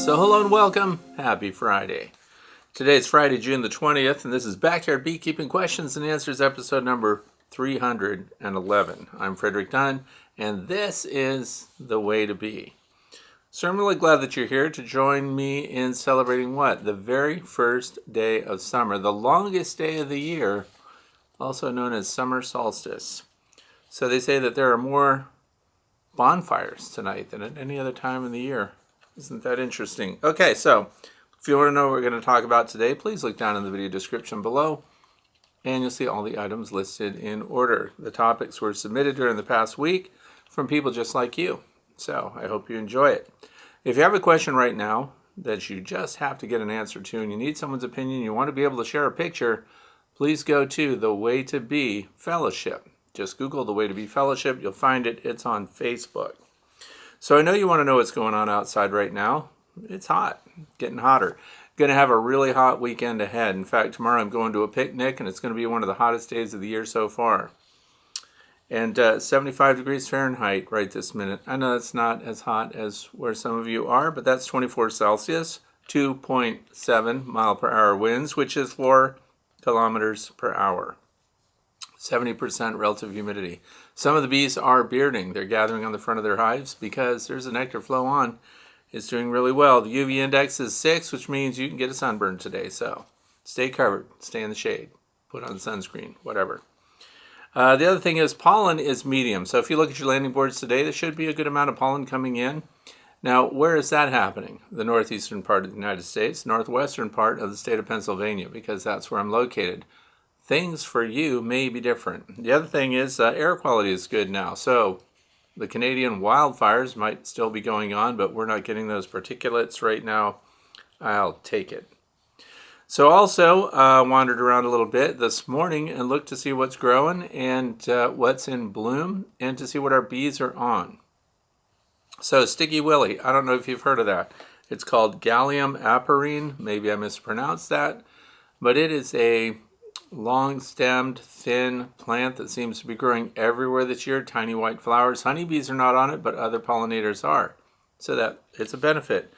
So hello and welcome. Happy Friday. Today is Friday, June the 20th, and this is Backyard Beekeeping Questions and Answers, episode number 311. I'm Frederick Dunn, and this is The Way to Bee. So I'm really glad that you're here to join me in celebrating what? The very first day of summer, the longest day of the year, also known as summer solstice. So they say that there are more bonfires tonight than at any other time in the year. Isn't that interesting? Okay, so if you want to know what we're going to talk about today, please look down in the video description below, and you'll see all the items listed in order. The topics were submitted during the past week from people just like you, so I hope you enjoy it. If you have a question right now that you just have to get an answer to, and you need someone's opinion, you want to be able to share a picture, please go to the Way to Bee Fellowship. Just Google the Way to Bee Fellowship. You'll find it. It's on Facebook. So I know you want to know what's going on outside right now. It's hot, getting hotter. Going to have a really hot weekend ahead. In fact, tomorrow I'm going to a picnic, and it's going to be one of the hottest days of the year so far. And 75 degrees Fahrenheit right this minute. I know it's not as hot as where some of you are, but that's 24 Celsius, 2.7 mile per hour winds, which is 4 kilometers per hour. 70% relative humidity. Some of the bees are bearding. They're gathering on the front of their hives because there's a nectar flow on. It's doing really well. The UV index is 6, which means you can get a sunburn today. So stay covered, stay in the shade, put on sunscreen, whatever. The other thing is pollen is medium. So if you look at your landing boards today, there should be a good amount of pollen coming in. Now, where is that happening? The northeastern part of the United States, northwestern part of the state of Pennsylvania, because that's where I'm located. Things for you may be different. The other thing is air quality is good now. So the Canadian wildfires might still be going on, but we're not getting those particulates right now. I'll take it. So also wandered around a little bit this morning and looked to see what's growing and what's in bloom and to see what our bees are on. So Sticky Willy, I don't know if you've heard of that. It's called Gallium aperine. Maybe I mispronounced that, but it is a long-stemmed, thin plant that seems to be growing everywhere this year. Tiny white flowers. Honeybees are not on it, but other pollinators are. So that it's a benefit.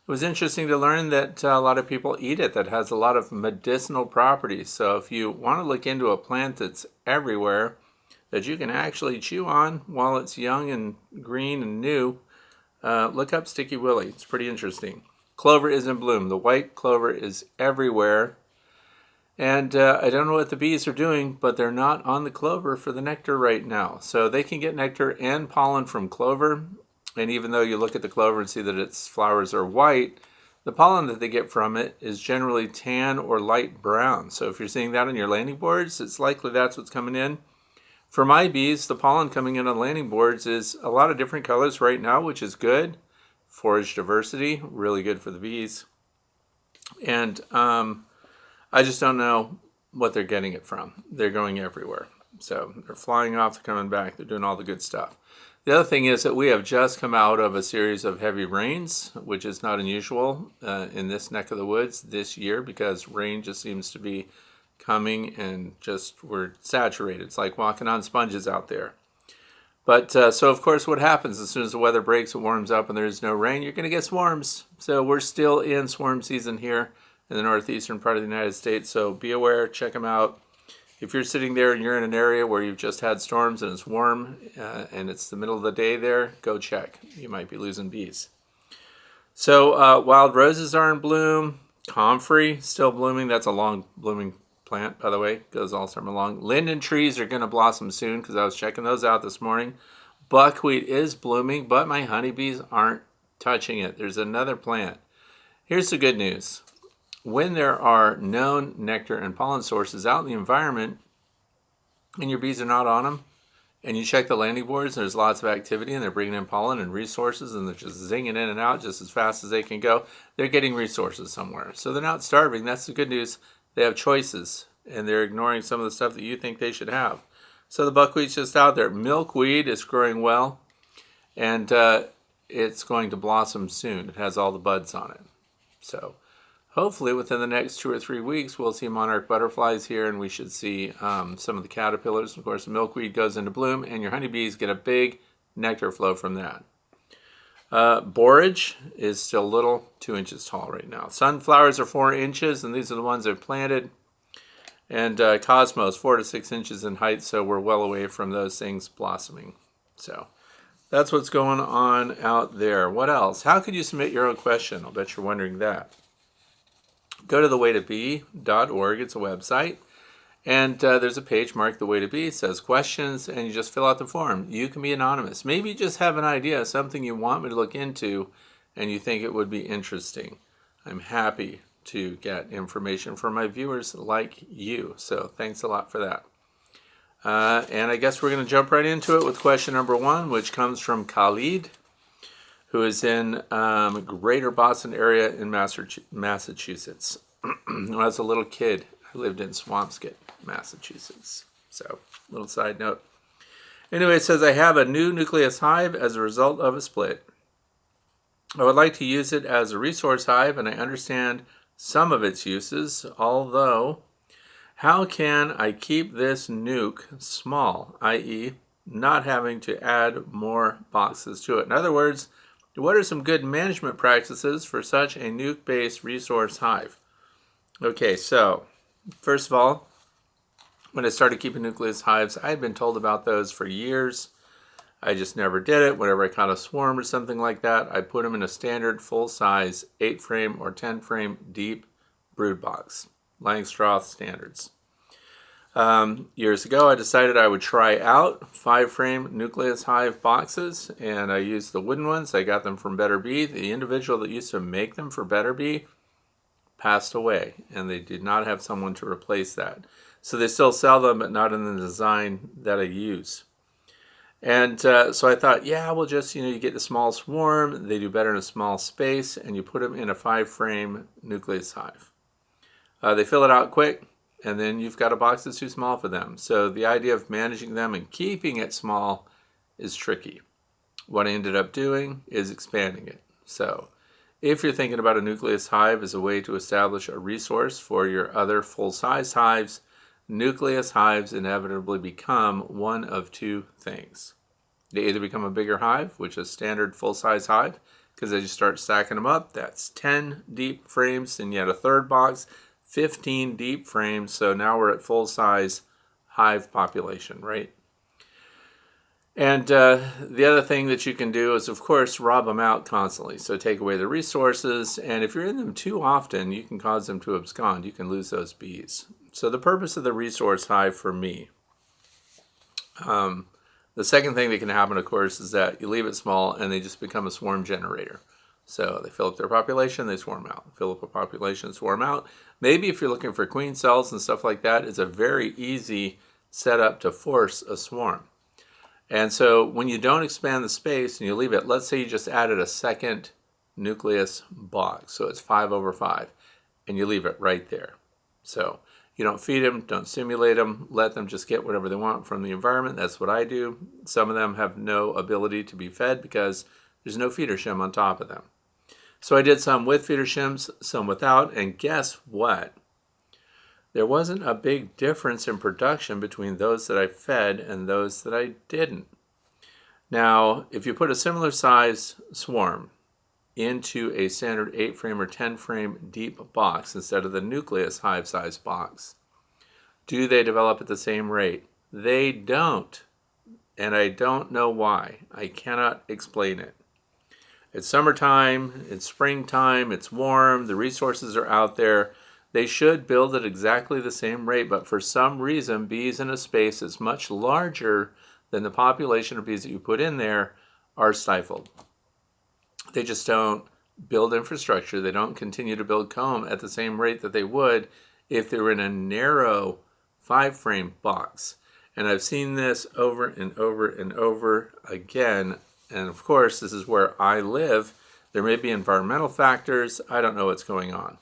It was interesting to learn that a lot of people eat it. That has a lot of medicinal properties. So if you want to look into a plant that's everywhere, that you can actually chew on while it's young and green and new, look up Sticky Willy. It's pretty interesting. Clover is in bloom. The white clover is everywhere. And I don't know what the bees are doing, but they're not on the clover for the nectar right now. So they can get nectar and pollen from clover. And even though you look at the clover and see that its flowers are white, the pollen that they get from it is generally tan or light brown. So if you're seeing that on your landing boards, it's likely that's what's coming in. For my bees, the pollen coming in on landing boards is a lot of different colors right now, which is good. Forage diversity, really good for the bees. And I just don't know what they're getting it from. They're going everywhere. So they're flying off, they're coming back, they're doing all the good stuff. The other thing is that we have just come out of a series of heavy rains, which is not unusual in this neck of the woods this year because rain just seems to be coming and just we're saturated. It's like walking on sponges out there. But so of course what happens as soon as the weather breaks, it warms up and there's no rain, you're going to get swarms. So we're still in swarm season here in the northeastern part of the United States. So be aware, check them out. If you're sitting there and you're in an area where you've just had storms and it's warm and it's the middle of the day there, go check. You might be losing bees. So wild roses are in bloom. Comfrey still blooming. That's a long blooming plant, by the way. Goes all summer long. Linden trees are going to blossom soon because I was checking those out this morning. Buckwheat is blooming, but my honeybees aren't touching it. There's another plant. Here's the good news. When there are known nectar and pollen sources out in the environment and your bees are not on them, and you check the landing boards, and there's lots of activity, and they're bringing in pollen and resources, and they're just zinging in and out just as fast as they can go, they're getting resources somewhere. So they're not starving. That's the good news. They have choices, and they're ignoring some of the stuff that you think they should have. So the buckwheat's just out there. Milkweed is growing well, and it's going to blossom soon. It has all the buds on it. So hopefully within the next 2 or 3 weeks, we'll see monarch butterflies here, and we should see some of the caterpillars. Of course, the milkweed goes into bloom, and your honeybees get a big nectar flow from that. Borage is still little, 2 inches tall right now. Sunflowers are 4 inches, and these are the ones I've planted. And cosmos, 4 to 6 inches in height, so we're well away from those things blossoming. So that's what's going on out there. What else? How could you submit your own question? I'll bet you're wondering that. Go to thewaytobee.org. It's a website. And there's a page marked The Way to Bee. It says questions, and you just fill out the form. You can be anonymous. Maybe you just have an idea, something you want me to look into, and you think it would be interesting. I'm happy to get information from my viewers like you. So thanks a lot for that. And I guess we're going to jump right into it with question number 1, which comes from Khalid, who is in greater Boston area in Massachusetts. When I was a little kid, I lived in Swampscott, Massachusetts. So, little side note. Anyway, it says, I have a new nucleus hive as a result of a split. I would like to use it as a resource hive, and I understand some of its uses, although how can I keep this nuke small, i.e., not having to add more boxes to it? In other words, what are some good management practices for such a nuke-based resource hive? Okay, so first of all, when I started keeping nucleus hives, I had been told about those for years. I just never did it. Whenever I caught a swarm or something like that, I put them in a standard full-size 8-frame or 10-frame deep brood box, Langstroth standards. Years ago, I decided I would try out 5-frame nucleus hive boxes, and I used the wooden ones. I got them from Better Bee. The individual that used to make them for Better Bee passed away, and they did not have someone to replace that. So they still sell them, but not in the design that I use. And so I thought, yeah, we'll just, you get a small swarm. They do better in a small space, and you put them in a 5-frame nucleus hive. They fill it out quick, and then you've got a box that's too small for them. So the idea of managing them and keeping it small is tricky. What I ended up doing is expanding it. So if you're thinking about a nucleus hive as a way to establish a resource for your other full-size hives, nucleus hives inevitably become one of 2 things. They either become a bigger hive, which is standard full-size hive, because as you start stacking them up, that's 10 deep frames, and yet a third box, 15 deep frames, so now we're at full-size hive population, right? And the other thing that you can do is, of course, rob them out constantly. So take away the resources, and if you're in them too often, you can cause them to abscond. You can lose those bees. So the purpose of the resource hive for me, the second thing that can happen, of course, is that you leave it small and they just become a swarm generator. So they fill up their population, they swarm out. Fill up a population, swarm out. Maybe if you're looking for queen cells and stuff like that, it's a very easy setup to force a swarm. And so when you don't expand the space and you leave it, let's say you just added a second nucleus box, so it's 5 over 5, and you leave it right there. So you don't feed them, don't stimulate them, let them just get whatever they want from the environment. That's what I do. Some of them have no ability to be fed because there's no feeder shim on top of them. So I did some with feeder shims, some without, and guess what? There wasn't a big difference in production between those that I fed and those that I didn't. Now, if you put a similar size swarm into a standard 8-frame or 10-frame deep box instead of the nucleus hive size box, do they develop at the same rate? They don't, and I don't know why. I cannot explain it. It's summertime, it's springtime, it's warm, the resources are out there. They should build at exactly the same rate, but for some reason, bees in a space that's much larger than the population of bees that you put in there are stifled. They just don't build infrastructure. They don't continue to build comb at the same rate that they would if they were in a narrow 5-frame box. And I've seen this over and over and over again. And of course, this is where I live. There may be environmental factors. I don't know what's going on.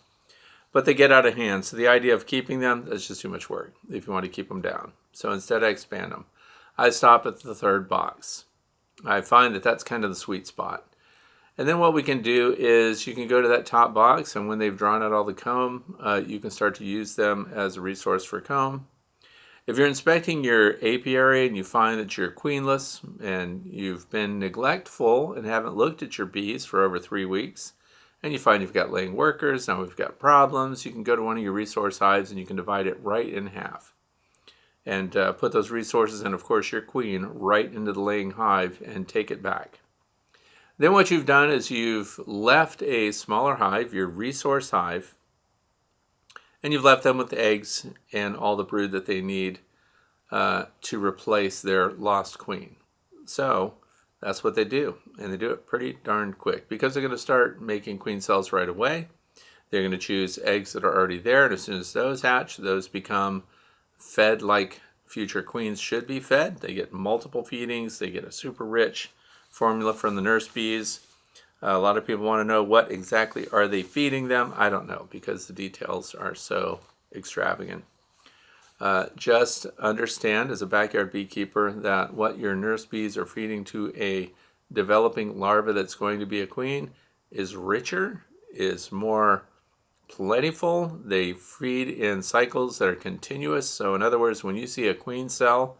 But they get out of hand. So the idea of keeping them, that's just too much work if you want to keep them down. So instead I expand them. I stop at the 3rd box. I find that that's kind of the sweet spot. And then what we can do is you can go to that top box, and when they've drawn out all the comb, you can start to use them as a resource for comb. If you're inspecting your apiary and you find that you're queenless and you've been neglectful and haven't looked at your bees for over 3 weeks, and you find you've got laying workers, now we've got problems, you can go to one of your resource hives and you can divide it right in half. And put those resources and, of course, your queen right into the laying hive and take it back. Then what you've done is you've left a smaller hive, your resource hive, and you've left them with the eggs and all the brood that they need to replace their lost queen. So that's what they do, and they do it pretty darn quick because they're going to start making queen cells right away. They're going to choose eggs that are already there, and as soon as those hatch, those become fed like future queens should be fed. They get multiple feedings. They get a super rich formula from the nurse bees. A lot of people want to know what exactly are they feeding them. I don't know because the details are so extravagant. Just understand as a backyard beekeeper that what your nurse bees are feeding to a developing larva that's going to be a queen is richer, is more plentiful. They feed in cycles that are continuous. So in other words, when you see a queen cell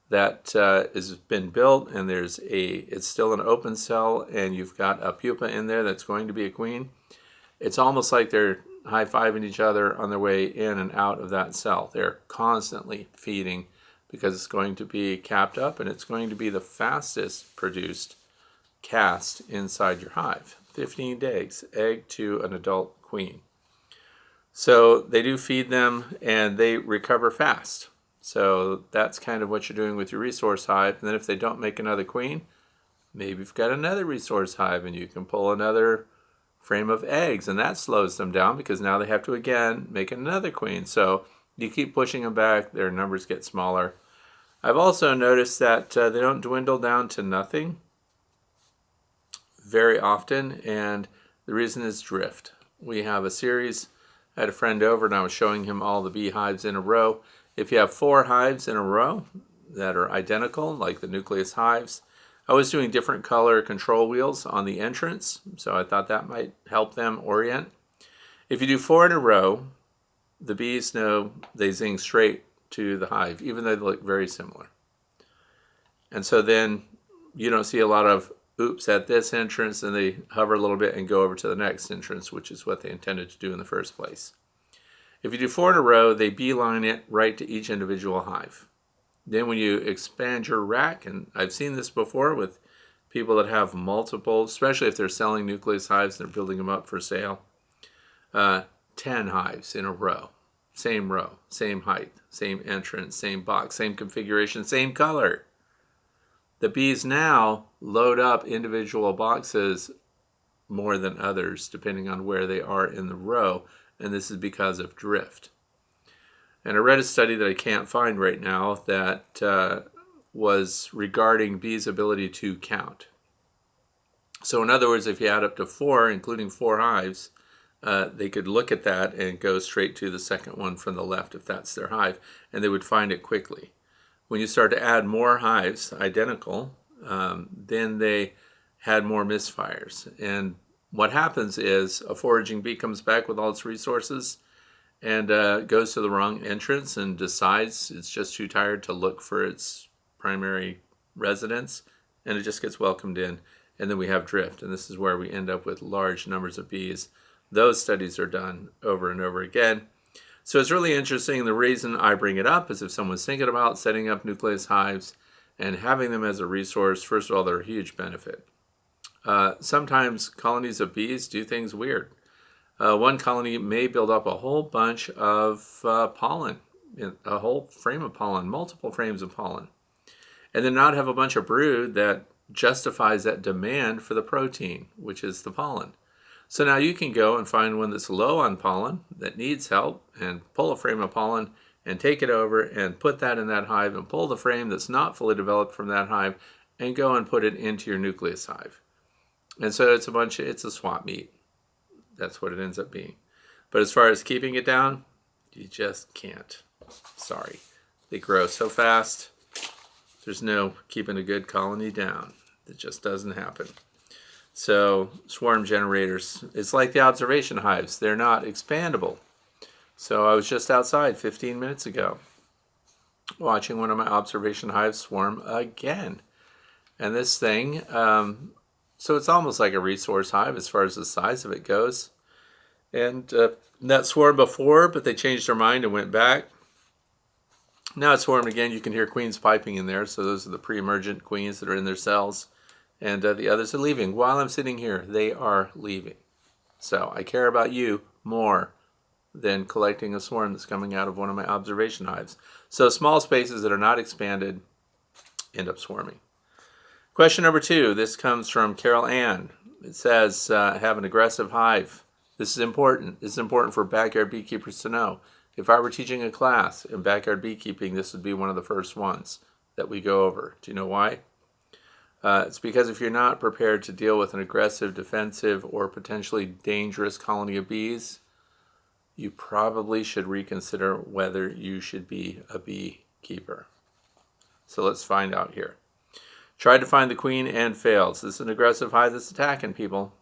that has been built and it's still an open cell and you've got a pupa in there that's going to be a queen, it's almost like they're high-fiving each other on their way in and out of that cell. They're constantly feeding because it's going to be capped up and it's going to be the fastest produced cast inside your hive. 15 days, egg to an adult queen. So they do feed them and they recover fast. So that's kind of what you're doing with your resource hive. And then if they don't make another queen, maybe you've got another resource hive and you can pull another frame of eggs, and that slows them down because now they have to again make another queen. So you keep pushing them back, their numbers get smaller. I've also noticed that they don't dwindle down to nothing very often, and the reason is drift. We have a series, I had a friend over and I was showing him all the beehives in a row. If you have 4 hives in a row that are identical, like the nucleus hives, I was doing different color control wheels on the entrance, so I thought that might help them orient. If you do 4 in a row, the bees know they zing straight to the hive, even though they look very similar. And so then you don't see a lot of oops at this entrance, and they hover a little bit and go over to the next entrance, which is what they intended to do in the first place. If you do 4 in a row, they beeline it right to each individual hive. Then when you expand your rack, and I've seen this before with people that have multiple, especially if they're selling nucleus hives and they're building them up for sale, 10 hives in a row, same height, same entrance, same box, same configuration, same color. The bees now load up individual boxes more than others, depending on where they are in the row, and this is because of drift. And I read a study that I can't find right now that was regarding bees' ability to count. So in other words, if you add up to 4, including 4 hives, they could look at that and go straight to the second one from the left if that's their hive, and they would find it quickly. When you start to add more hives, identical, then they had more misfires. And what happens is a foraging bee comes back with all its resources and goes to the wrong entrance and decides it's just too tired to look for its primary residence, and it just gets welcomed in, and then we have drift, and this is where we end up with large numbers of bees. Those studies are done over and over again. So it's really interesting. The reason I bring it up is if someone's thinking about setting up nucleus hives and having them as a resource, first of all, they're a huge benefit. Sometimes colonies of bees do things weird. One colony may build up a whole bunch of pollen, a whole frame of pollen, multiple frames of pollen, and then not have a bunch of brood that justifies that demand for the protein, which is the pollen. So now you can go and find one that's low on pollen, that needs help, and pull a frame of pollen and take it over and put that in that hive, and pull the frame that's not fully developed from that hive and go and put it into your nucleus hive. And so it's a swap meet. That's what it ends up being. But as far as keeping it down, you just can't. Sorry. They grow so fast. There's no keeping a good colony down. It just doesn't happen. So swarm generators, it's like the observation hives. They're not expandable. So I was just outside 15 minutes ago watching one of my observation hives swarm again. And this thing, so it's almost like a resource hive as far as the size of it goes. And that swarmed before, but they changed their mind and went back. Now it's swarmed again. You can hear queens piping in there. So those are the pre-emergent queens that are in their cells. And the others are leaving. While I'm sitting here, they are leaving. So I care about you more than collecting a swarm that's coming out of one of my observation hives. So small spaces that are not expanded end up swarming. Question number 2. This comes from Carol Ann. It says, have an aggressive hive. This is important. This is important for backyard beekeepers to know. If I were teaching a class in backyard beekeeping, this would be one of the first ones that we go over. Do you know why? It's because if you're not prepared to deal with an aggressive, defensive, or potentially dangerous colony of bees, you probably should reconsider whether you should be a beekeeper. So let's find out here. Tried to find the queen and failed. So this is an aggressive hive that's attacking people.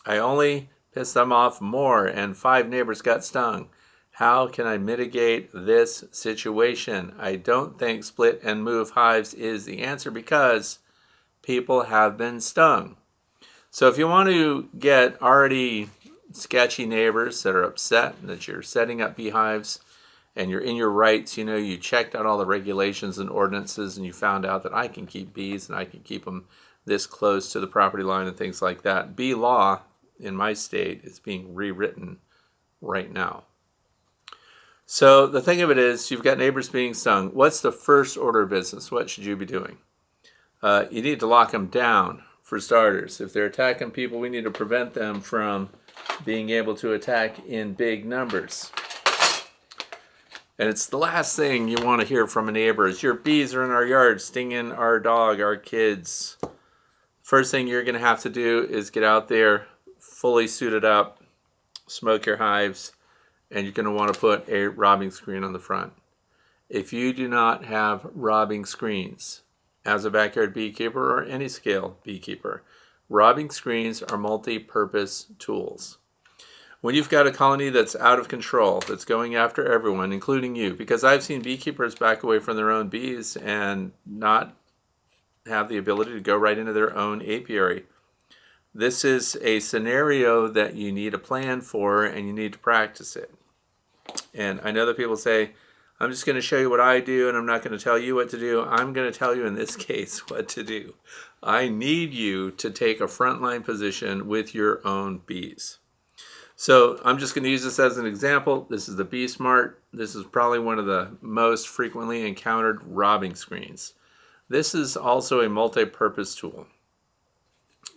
I only pissed them off more and 5 neighbors got stung. How can I mitigate this situation? I don't think split and move hives is the answer because people have been stung. So if you want to get already sketchy neighbors that are upset that you're setting up beehives and you're in your rights, you checked out all the regulations and ordinances and you found out that I can keep bees and I can keep them this close to the property line and things like that. Bee law in my state is being rewritten right now. So the thing of it is, you've got neighbors being stung. What's the first order of business? What should you be doing? You need to lock them down, for starters. If they're attacking people, we need to prevent them from being able to attack in big numbers. And it's the last thing you want to hear from a neighbor is, your bees are in our yard stinging our dog, our kids. First thing you're going to have to do is get out there, fully suited up, smoke your hives, and you're going to want to put a robbing screen on the front. If you do not have robbing screens as a backyard beekeeper or any scale beekeeper, robbing screens are multi-purpose tools. When you've got a colony that's out of control, that's going after everyone, including you, because I've seen beekeepers back away from their own bees and not have the ability to go right into their own apiary. This is a scenario that you need a plan for and you need to practice it. And I know that people say, I'm just going to show you what I do and I'm not going to tell you what to do. I'm going to tell you in this case what to do. I need you to take a frontline position with your own bees. So I'm just going to use this as an example. This is the Bee Smart. This is probably one of the most frequently encountered robbing screens. This is also a multi-purpose tool.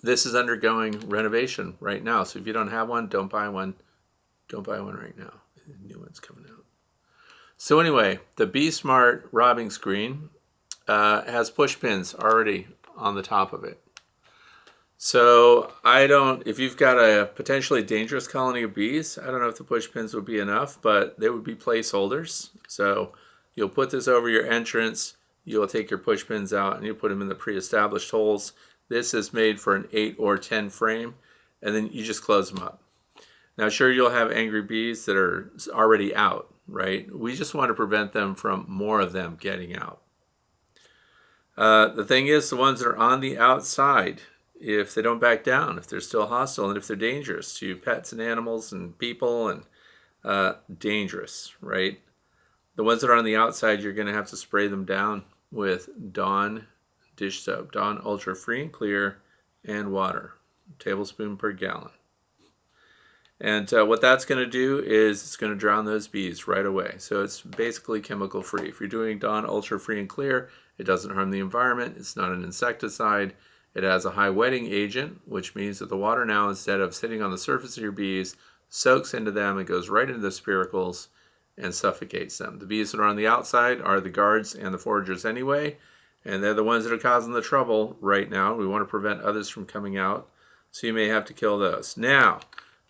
This is undergoing renovation right now. So if you don't have one, don't buy one. Don't buy one right now. A new one's coming out. So anyway, the Bee Smart robbing screen has push pins already on the top of it. So if you've got a potentially dangerous colony of bees, I don't know if the push pins would be enough, but they would be placeholders. So you'll put this over your entrance, you'll take your push pins out and you put them in the pre-established holes. This is made for an 8 or 10 frame, and then you just close them up. Now sure, you'll have angry bees that are already out, right? We just want to prevent them from more of them getting out. The thing is, the ones that are on the outside, if they don't back down, if they're still hostile, and if they're dangerous to pets and animals and people, and dangerous, right? The ones that are on the outside, you're going to have to spray them down with Dawn dish soap, Dawn Ultra Free and Clear, and water, a tablespoon per gallon. And what that's going to do is it's going to drown those bees right away. So it's basically chemical free. If you're doing Dawn Ultra Free and Clear, it doesn't harm the environment. It's not an insecticide. It has a high wetting agent, which means that the water now, instead of sitting on the surface of your bees, soaks into them and goes right into the spiracles and suffocates them. The bees that are on the outside are the guards and the foragers anyway, and they're the ones that are causing the trouble right now. We want to prevent others from coming out, so you may have to kill those. Now,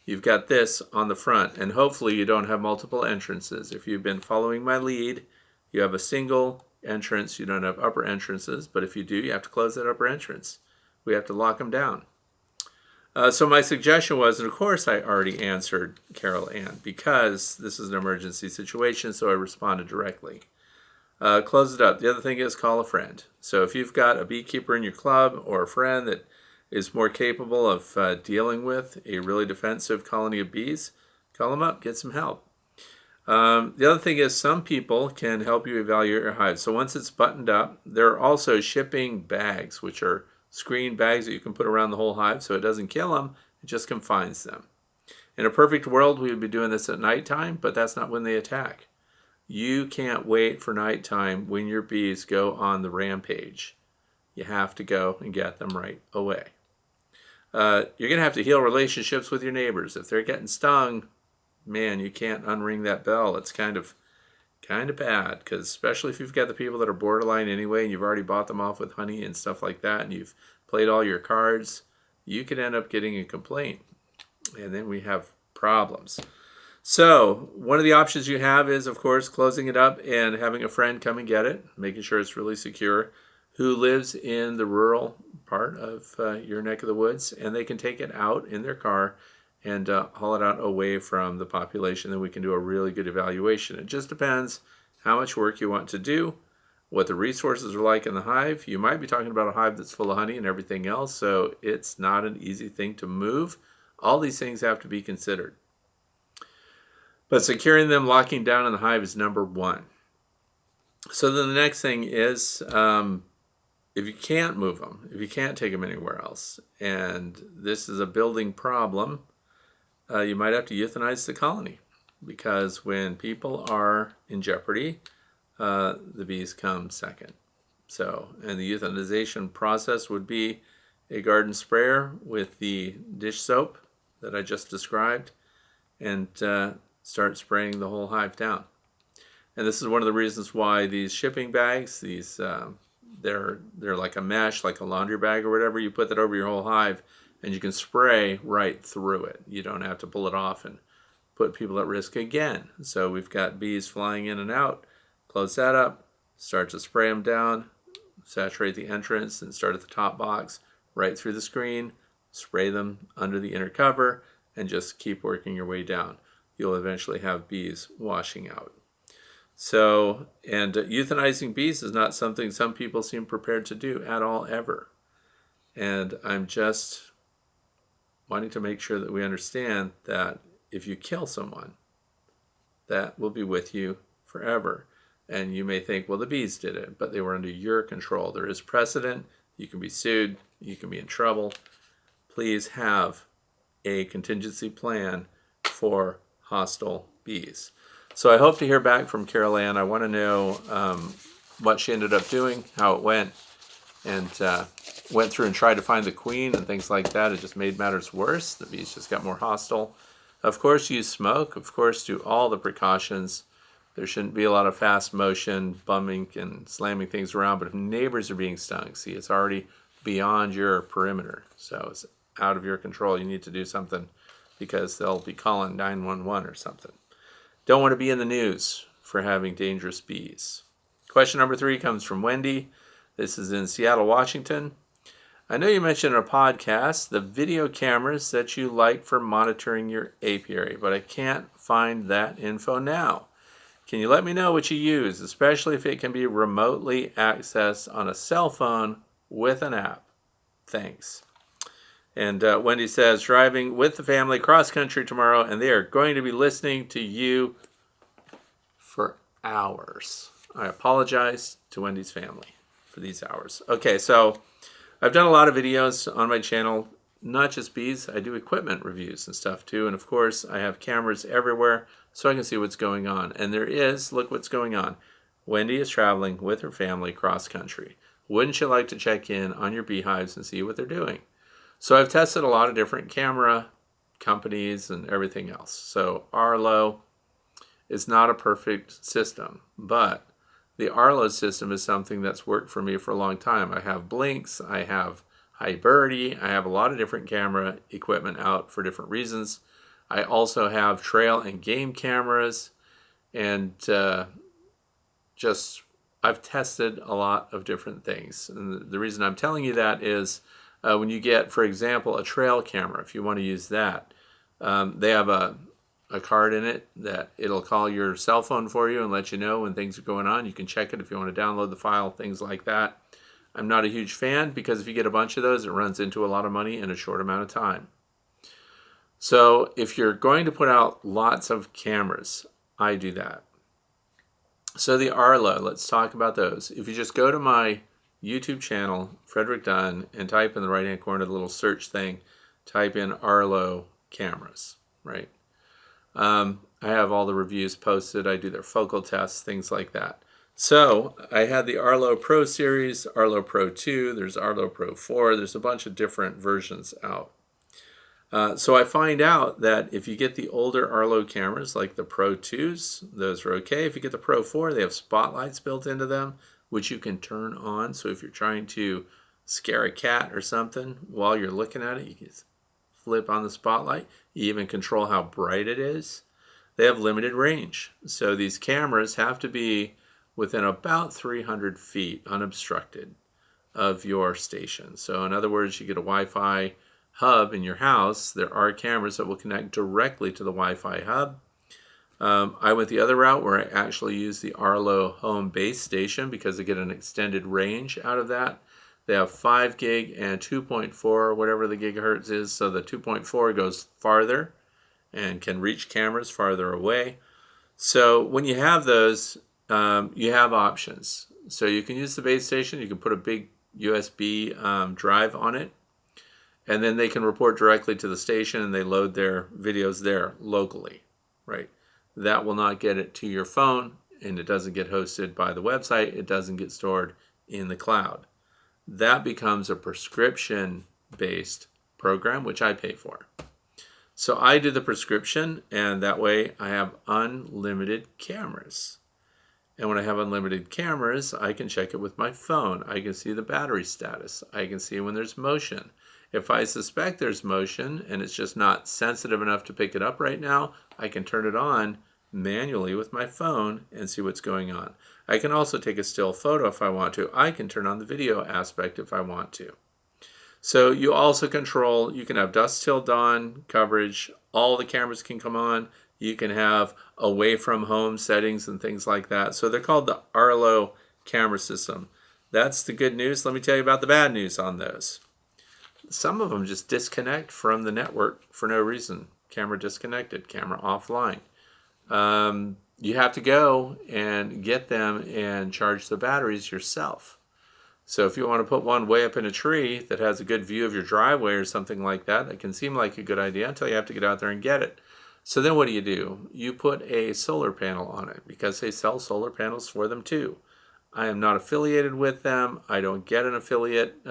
you've got this on the front, and hopefully you don't have multiple entrances. If you've been following my lead, you have a single entrance. You don't have upper entrances, but if you do, you have to close that upper entrance. We have to lock them down. So my suggestion was, and of course I already answered Carol Ann, because this is an emergency situation, so I responded directly. Close it up. The other thing is call a friend. So if you've got a beekeeper in your club or a friend that is more capable of dealing with a really defensive colony of bees, call them up, get some help. The other thing is some people can help you evaluate your hive. So once it's buttoned up, there are also shipping bags, which are screen bags that you can put around the whole hive so it doesn't kill them, it just confines them. In a perfect world, we would be doing this at nighttime, but that's not when they attack. You can't wait for nighttime when your bees go on the rampage. You have to go and get them right away. You're going to have to heal relationships with your neighbors. If they're getting stung, man, you can't unring that bell. It's kind of bad, because especially if you've got the people that are borderline anyway and you've already bought them off with honey and stuff like that and you've played all your cards, you could end up getting a complaint, and then we have problems. So one of the options you have is, of course, closing it up and having a friend come and get it, making sure it's really secure, who lives in the rural part of your neck of the woods, and they can take it out in their car and haul it out away from the population. Then we can do a really good evaluation. It just depends how much work you want to do, what the resources are like in the hive. You might be talking about a hive that's full of honey and everything else, so it's not an easy thing to move. All these things have to be considered. But securing them, locking down in the hive is number one. So then the next thing is, if you can't move them, if you can't take them anywhere else, and this is a building problem, you might have to euthanize the colony, because when people are in jeopardy, the bees come second. So, and the euthanization process would be a garden sprayer with the dish soap that I just described, and start spraying the whole hive down. And this is one of the reasons why these shipping bags, these they're like a mesh, like a laundry bag or whatever. You put that over your whole hive, and you can spray right through it. You don't have to pull it off and put people at risk again. So we've got bees flying in and out. Close that up, start to spray them down, saturate the entrance, and start at the top box, right through the screen, spray them under the inner cover, and just keep working your way down. You'll eventually have bees washing out. So, and euthanizing bees is not something some people seem prepared to do at all, ever. And I'm just wanting to make sure that we understand that if you kill someone, that will be with you forever. And you may think, well, the bees did it, but they were under your control. There is precedent. You can be sued. You can be in trouble. Please have a contingency plan for hostile bees. So I hope to hear back from Carol Ann. I want to know what she ended up doing, how it went, and went through and tried to find the queen and things like that. It just made matters worse. The bees just got more hostile. Of course, use smoke. Of course, do all the precautions. There shouldn't be a lot of fast motion, bumming and slamming things around. But if neighbors are being stung, see, it's already beyond your perimeter. So it's out of your control. You need to do something, because they'll be calling 911 or something. Don't want to be in the news for having dangerous bees. Question number 3 comes from Wendy. This is in Seattle, Washington. I know you mentioned in a podcast the video cameras that you like for monitoring your apiary, but I can't find that info now. Can you let me know what you use, especially if it can be remotely accessed on a cell phone with an app? Thanks. And Wendy says, driving with the family cross country tomorrow, and they are going to be listening to you for hours. I apologize to Wendy's family for these hours. Okay, so I've done a lot of videos on my channel not just bees, I do equipment reviews and stuff too. And of course, I have cameras everywhere so I can see what's going on. And there is, look what's going on. Wendy is traveling with her family cross country. Wouldn't you like to check in on your beehives and see what they're doing? So I've tested a lot of different camera companies and everything else. So Arlo is not a perfect system, but the Arlo system is something that's worked for me for a long time. I have Blinks, I have Birdie, I have a lot of different camera equipment out for different reasons. I also have trail and game cameras, and I've tested a lot of different things. And the reason I'm telling you that is when you get, for example, a trail camera, if you want to use that, they have a card in it that it'll call your cell phone for you and let you know when things are going on. You can check it if you want to download the file, things like that. I'm not a huge fan because if you get a bunch of those, it runs into a lot of money in a short amount of time. So if you're going to put out lots of cameras, I do that. So the Arlo, let's talk about those. If you just go to my YouTube channel, Frederick Dunn, and type in the right-hand corner, the little search thing, type in Arlo cameras, right? I have all the reviews posted. I do their focal tests, things like that. So I had the Arlo Pro series, Arlo Pro 2, there's Arlo Pro 4, there's a bunch of different versions out. So I find out that if you get the older Arlo cameras, like the Pro 2s, those are okay. If you get the Pro 4, they have spotlights built into them, which you can turn on. So if you're trying to scare a cat or something while you're looking at it, you can flip on the spotlight. You even control how bright it is. They have limited range. So these cameras have to be within about 300 feet unobstructed of your station. So in other words, you get a Wi-Fi hub in your house. There are cameras that will connect directly to the Wi-Fi hub. I went the other route where I actually use the Arlo home base station because I get an extended range out of that. They have 5 gig and 2.4, whatever the gigahertz is. So the 2.4 goes farther and can reach cameras farther away. So when you have those, you have options. So you can use the base station. You can put a big USB drive on it, and then they can report directly to the station and they load their videos there locally, right? That will not get it to your phone, and it doesn't get hosted by the website. It doesn't get stored in the cloud. That becomes a prescription-based program, which I pay for. So I do the prescription, and that way I have unlimited cameras. And when I have unlimited cameras, I can check it with my phone. I can see the battery status. I can see when there's motion. If I suspect there's motion and it's just not sensitive enough to pick it up right now, I can turn it on manually with my phone and see what's going on. I can also take a still photo if I want to. I can turn on the video aspect if I want to. So you also control, you can have dusk till dawn coverage. All the cameras can come on. You can have away from home settings and things like that. So they're called the Arlo camera system. That's the good news. Let me tell you about the bad news on those. Some of them just disconnect from the network for no reason. Camera disconnected, camera offline. You have to go and get them and charge the batteries yourself. So if you want to put one way up in a tree that has a good view of your driveway or something like that, it can seem like a good idea until you have to get out there and get it. So then what do? You put a solar panel on it because they sell solar panels for them too. I am not affiliated with them. I don't get an affiliate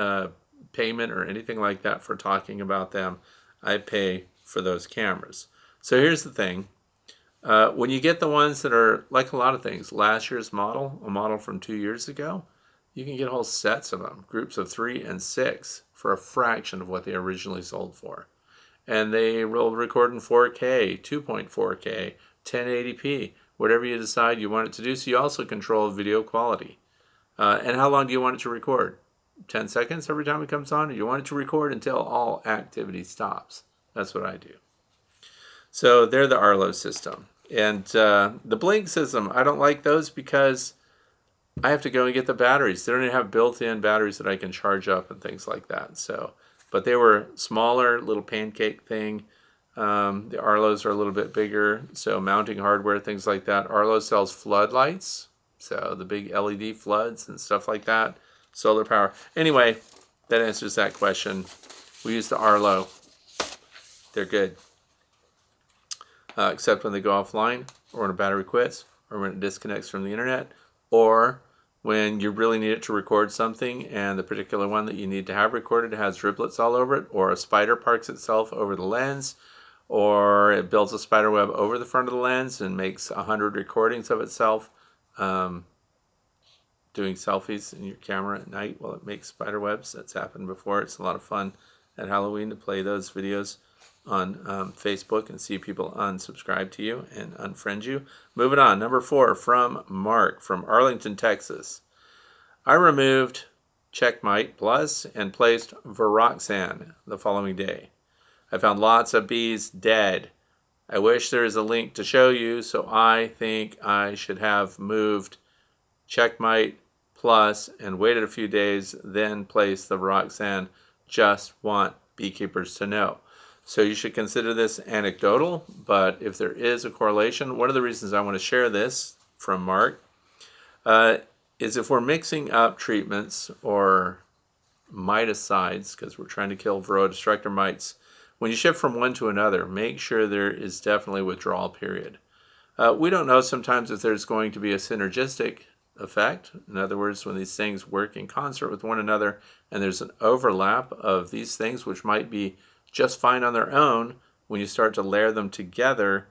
payment or anything like that for talking about them. I pay for those cameras. So here's the thing. When you get the ones that are like a lot of things, last year's model, a model from 2 years ago, you can get whole sets of them, groups of 3 and 6 for a fraction of what they originally sold for. And they will record in 4K, 2.4K, 1080p, whatever you decide you want it to do. So you also control video quality. And how long do you want it to record? 10 seconds every time it comes on? Or you want it to record until all activity stops? That's what I do. So they're the Arlo system. And the Blink system, I don't like those because I have to go and get the batteries. They don't even have built-in batteries that I can charge up and things like that. So, but they were smaller, little pancake thing. The Arlos are a little bit bigger, so mounting hardware, things like that. Arlo sells floodlights, so the big LED floods and stuff like that. Solar power. Anyway, that answers that question. We use the Arlo. They're good. Except when they go offline, or when a battery quits, or when it disconnects from the internet, or when you really need it to record something and the particular one that you need to have recorded has driblets all over it, or a spider parks itself over the lens, or it builds a spider web over the front of the lens and makes 100 recordings of itself doing selfies in your camera at night while it makes spider webs. That's happened before. It's a lot of fun at Halloween to play those videos on Facebook and see people unsubscribe to you and unfriend you. Moving on, number 4 from Mark from Arlington, Texas. I removed Check Mite Plus and placed VarroxSan the following day. I found lots of bees dead. I wish there is a link to show you, so I think I should have moved Check Mite Plus and waited a few days, then placed the VarroxSan. Just want beekeepers to know. So you should consider this anecdotal, but if there is a correlation, one of the reasons I want to share this from Mark is if we're mixing up treatments or miticides, because we're trying to kill varroa destructor mites, when you shift from one to another, make sure there is definitely a withdrawal period. We don't know sometimes if there's going to be a synergistic effect. In other words, when these things work in concert with one another and there's an overlap of these things which might be just fine on their own, when you start to layer them together,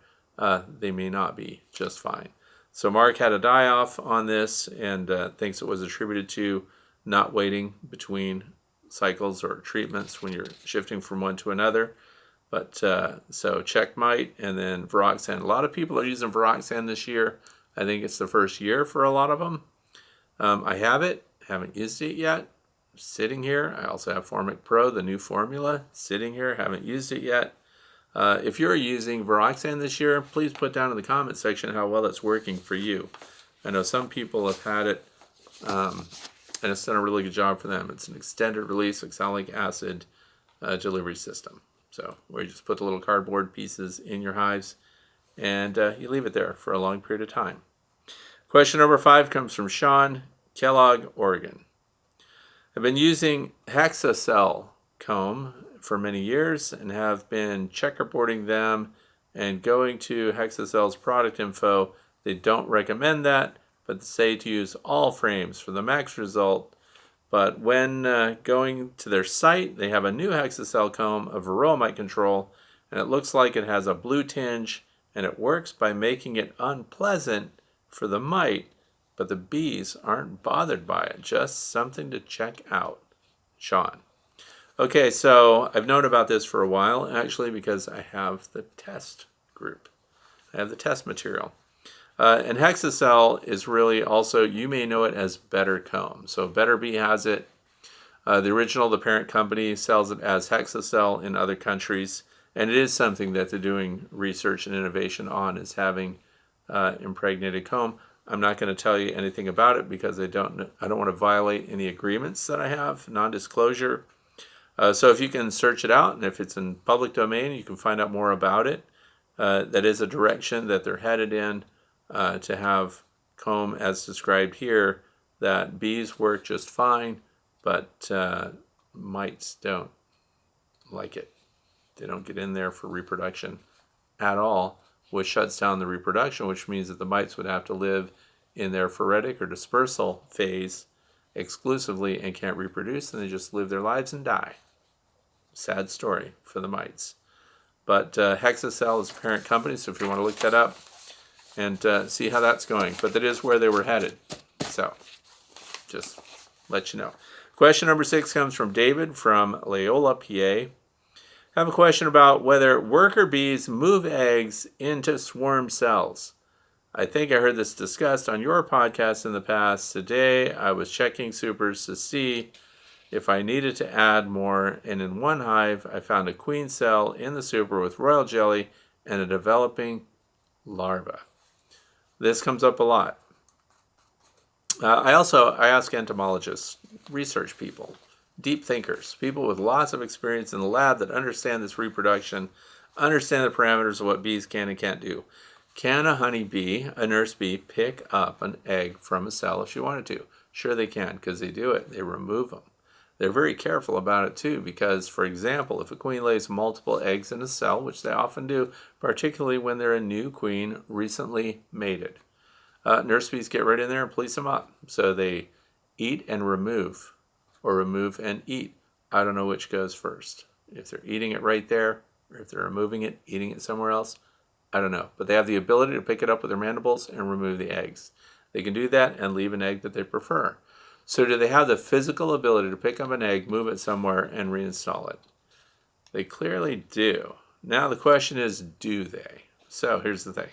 they may not be just fine. So Mark had a die-off on this and thinks it was attributed to not waiting between cycles or treatments when you're shifting from one to another. But so Check Mite and then VarroxSan. A lot of people are using VarroxSan this year. I think it's the first year for a lot of them. I have it, haven't used it yet. Sitting here. I also have Formic Pro, the new formula, sitting here. Haven't used it yet. If you're using VarroxSan this year, please put down in the comment section how well it's working for you. I know some people have had it, and it's done a really good job for them. It's an extended release oxalic acid delivery system. So where you just put the little cardboard pieces in your hives and you leave it there for a long period of time. Question number 5 comes from Sean, Kellogg, Oregon. I've been using hexacell comb for many years and have been checkerboarding them and going to Hexacell's product info. They don't recommend that, but say to use all frames for the max result. But when going to their site, they have a new hexacell comb, a varroa mite control, and it looks like it has a blue tinge, and it works by making it unpleasant for the mite, but the bees aren't bothered by it. Just something to check out. Sean. Okay, so I've known about this for a while, actually, because I have the test group. I have the test material. And hexacell is really also, you may know it as Better Comb. So Better Bee has it. The original, the parent company, sells it as hexacell in other countries. And it is something that they're doing research and innovation on, is having impregnated comb. I'm not going to tell you anything about it because I don't want to violate any agreements that I have, non-disclosure. So if you can search it out, and if it's in public domain, you can find out more about it. That is a direction that they're headed in, to have comb as described here, that bees work just fine, but mites don't like it. They don't get in there for reproduction at all, which shuts down the reproduction, which means that the mites would have to live in their phoretic or dispersal phase exclusively and can't reproduce, and they just live their lives and die. Sad story for the mites. But Hexacell is a parent company, so if you want to look that up and see how that's going. But that is where they were headed. So just let you know. Question number 6 comes from David from Loyola, PA. I have a question about whether worker bees move eggs into swarm cells. I think I heard this discussed on your podcast in the past. Today I was checking supers to see if I needed to add more, and in one hive I found a queen cell in the super with royal jelly and a developing larva. This comes up a lot. I ask entomologists, research people, deep thinkers, people with lots of experience in the lab that understand this reproduction, understand the parameters of what bees can and can't do. Can a honeybee, a nurse bee, pick up an egg from a cell if she wanted to? Sure they can, because they do it. They remove them. They're very careful about it too because, for example, if a queen lays multiple eggs in a cell, which they often do, particularly when they're a new queen recently mated, nurse bees get right in there and police them up. So they eat and remove, or remove and eat. I don't know which goes first. If they're eating it right there, or if they're removing it, eating it somewhere else, I don't know. But they have the ability to pick it up with their mandibles and remove the eggs. They can do that and leave an egg that they prefer. So do they have the physical ability to pick up an egg, move it somewhere, and reinstall it? They clearly do. Now the question is, do they? So here's the thing.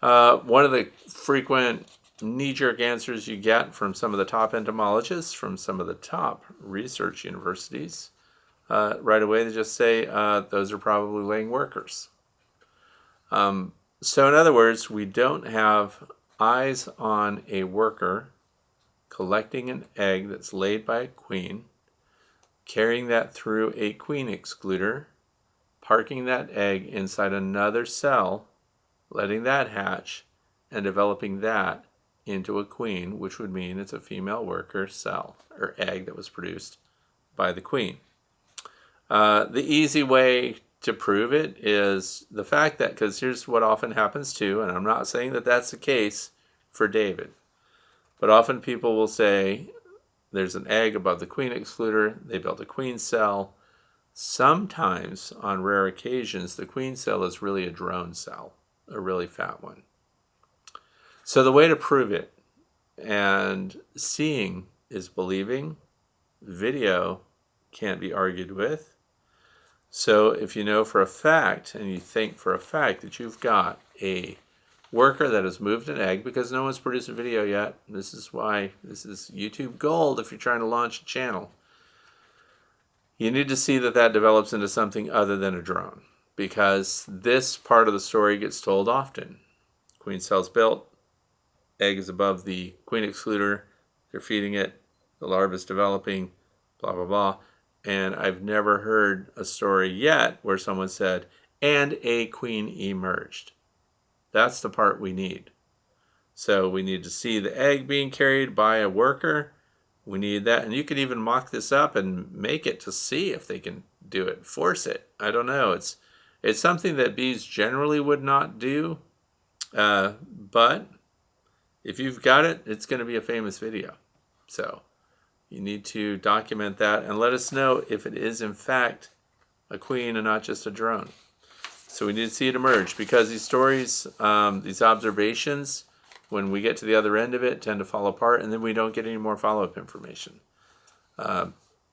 One of the frequent knee-jerk answers you get from some of the top entomologists, from some of the top research universities, right away they just say those are probably laying workers. So in other words, we don't have eyes on a worker collecting an egg that's laid by a queen, carrying that through a queen excluder, parking that egg inside another cell, letting that hatch, and developing that into a queen, which would mean it's a female worker cell or egg that was produced by the queen. The easy way to prove it is the fact that, because here's what often happens too, and I'm not saying that that's the case for David, but often people will say there's an egg above the queen excluder, they built a queen cell. Sometimes, on rare occasions, the queen cell is really a drone cell, a really fat one. So the way to prove it, and seeing is believing, video can't be argued with. So if you know for a fact, and you think for a fact that you've got a worker that has moved an egg, because no one's produced a video yet, this is why this is YouTube gold if you're trying to launch a channel, you need to see that that develops into something other than a drone, because this part of the story gets told often. Queen cell's built, egg is above the queen excluder, they're feeding it, the larva is developing, blah, blah, blah. And I've never heard a story yet where someone said, and a queen emerged. That's the part we need. So we need to see the egg being carried by a worker. We need that. And you can even mock this up and make it to see if they can do it. Force it. I don't know. It's something that bees generally would not do. But if you've got it, it's going to be a famous video. So you need to document that and let us know if it is in fact a queen and not just a drone. So we need to see it emerge, because these stories, these observations, when we get to the other end of it, tend to fall apart, and then we don't get any more follow-up information.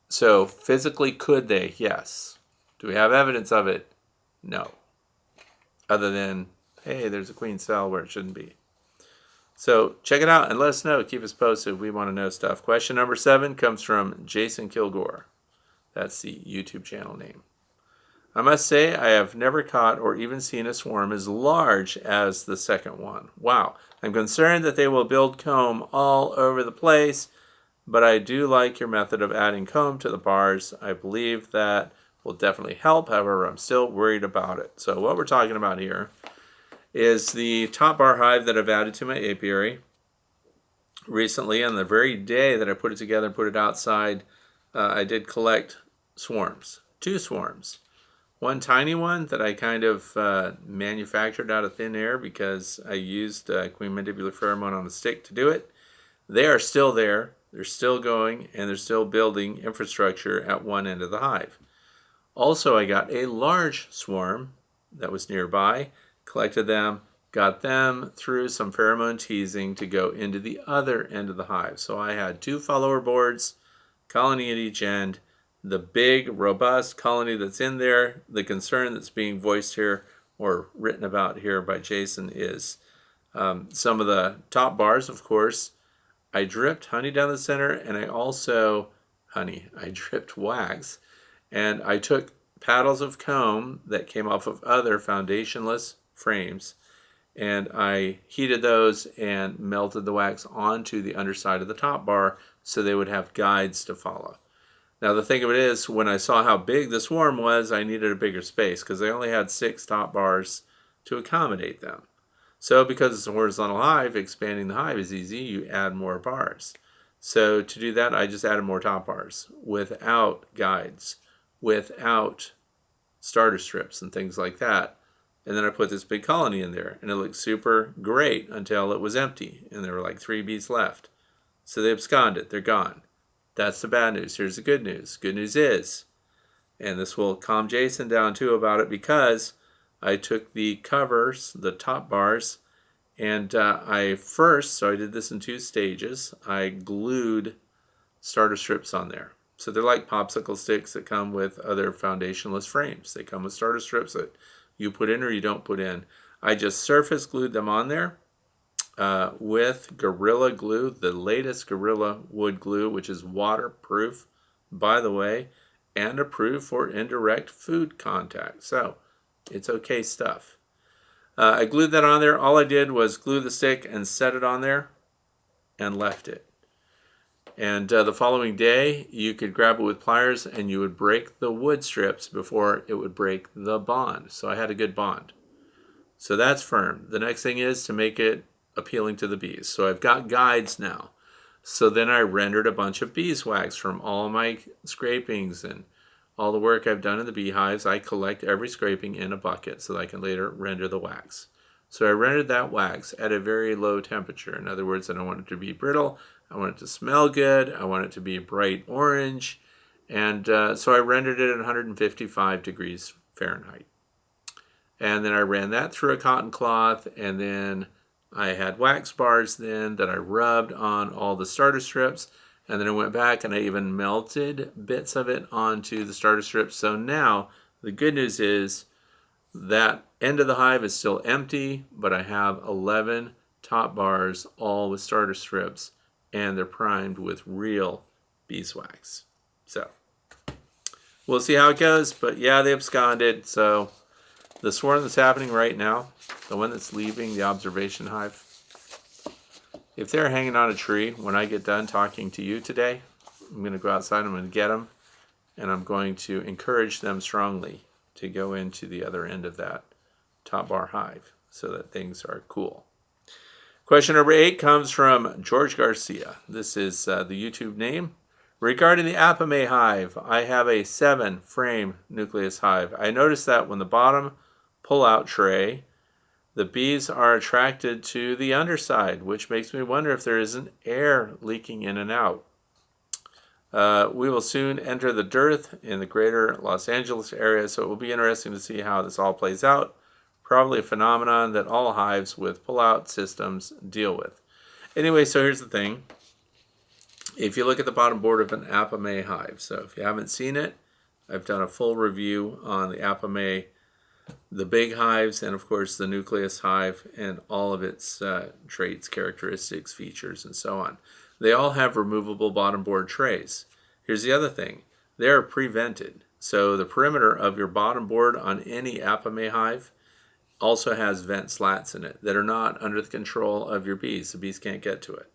So physically, could they? Yes. Do we have evidence of it? No. Other than, hey, there's a queen cell where it shouldn't be. So check it out and let us know. Keep us posted. We want to know stuff. Question number 7 comes from Jason Kilgore. That's the YouTube channel name. I must say I have never caught or even seen a swarm as large as the second one. Wow. I'm concerned that they will build comb all over the place, but I do like your method of adding comb to the bars. I believe that will definitely help. However, I'm still worried about it. So what we're talking about here is the Top-Bar Hive that I've added to my apiary recently. On the very day that I put it together and put it outside, I did collect swarms, 2 swarms. One tiny one that I kind of manufactured out of thin air because I used queen mandibular pheromone on a stick to do it. They are still there, they're still going, and they're still building infrastructure at one end of the hive. Also, I got a large swarm that was nearby, collected them, got them through some pheromone teasing to go into the other end of the hive. So I had 2 follower boards, colony at each end, the big, robust colony that's in there. The concern that's being voiced here or written about here by Jason is some of the top bars, of course. I dripped honey down the center, and I also, I dripped wax. And I took paddles of comb that came off of other foundationless frames, and I heated those and melted the wax onto the underside of the top bar so they would have guides to follow. Now the thing of it is, when I saw how big the swarm was, I needed a bigger space because I only had 6 top bars to accommodate them. So because it's a horizontal hive, expanding the hive is easy. You add more bars. So to do that, I just added more top bars without guides, without starter strips and things like that. And then I put this big colony in there, and it looked super great until it was empty, and there were like 3 bees left. So they absconded. They're gone. That's the bad news. Here's the good news. Good news is, and this will calm Jason down too about it, because I took the covers, the top bars, and so I did this in 2 stages. I glued starter strips on there. So they're like popsicle sticks that come with other foundationless frames. They come with starter strips that you put in or you don't put in. I just surface glued them on there with Gorilla Glue, the latest Gorilla Wood Glue, which is waterproof, by the way, and approved for indirect food contact. So it's okay stuff. I glued that on there. All I did was glue the stick and set it on there and left it. And the following day, you could grab it with pliers and you would break the wood strips before it would break the bond. So I had a good bond. So that's firm. The next thing is to make it appealing to the bees. So I've got guides now. So then I rendered a bunch of beeswax from all my scrapings and all the work I've done in the beehives. I collect every scraping in a bucket so that I can later render the wax. So I rendered that wax at a very low temperature. In other words, I don't want it to be brittle. I want it to smell good. I want it to be bright orange. And so I rendered it at 155 degrees Fahrenheit. And then I ran that through a cotton cloth, and then I had wax bars then that I rubbed on all the starter strips, and then I went back and I even melted bits of it onto the starter strips. So now the good news is that end of the hive is still empty, but I have 11 top bars, all with starter strips, and they're primed with real beeswax. So we'll see how it goes, but yeah, they absconded. So the swarm that's happening right now, the one that's leaving the observation hive, if they're hanging on a tree when I get done talking to you today, I'm going to go outside, I'm going to get them, and I'm going to encourage them strongly to go into the other end of that Top-Bar Hive so that things are cool. Question number 8 comes from George Garcia. This is the YouTube name. Regarding the Apimaye Hive, I have a 7-frame nucleus hive. I noticed that when the bottom pull-out tray, the bees are attracted to the underside, which makes me wonder if there isn't air leaking in and out. We will soon enter the dearth in the greater Los Angeles area, so it will be interesting to see how this all plays out. Probably a phenomenon that all hives with pull-out systems deal with. Anyway, so here's the thing. If you look at the bottom board of an Apimaye hive, so if you haven't seen it, I've done a full review on the Apimaye, the big hives, and of course the nucleus hive, and all of its traits, characteristics, features, and so on. They all have removable bottom board trays. Here's the other thing. They're pre-vented. So the perimeter of your bottom board on any Apimaye hive also has vent slats in it that are not under the control of your bees. The bees can't get to it.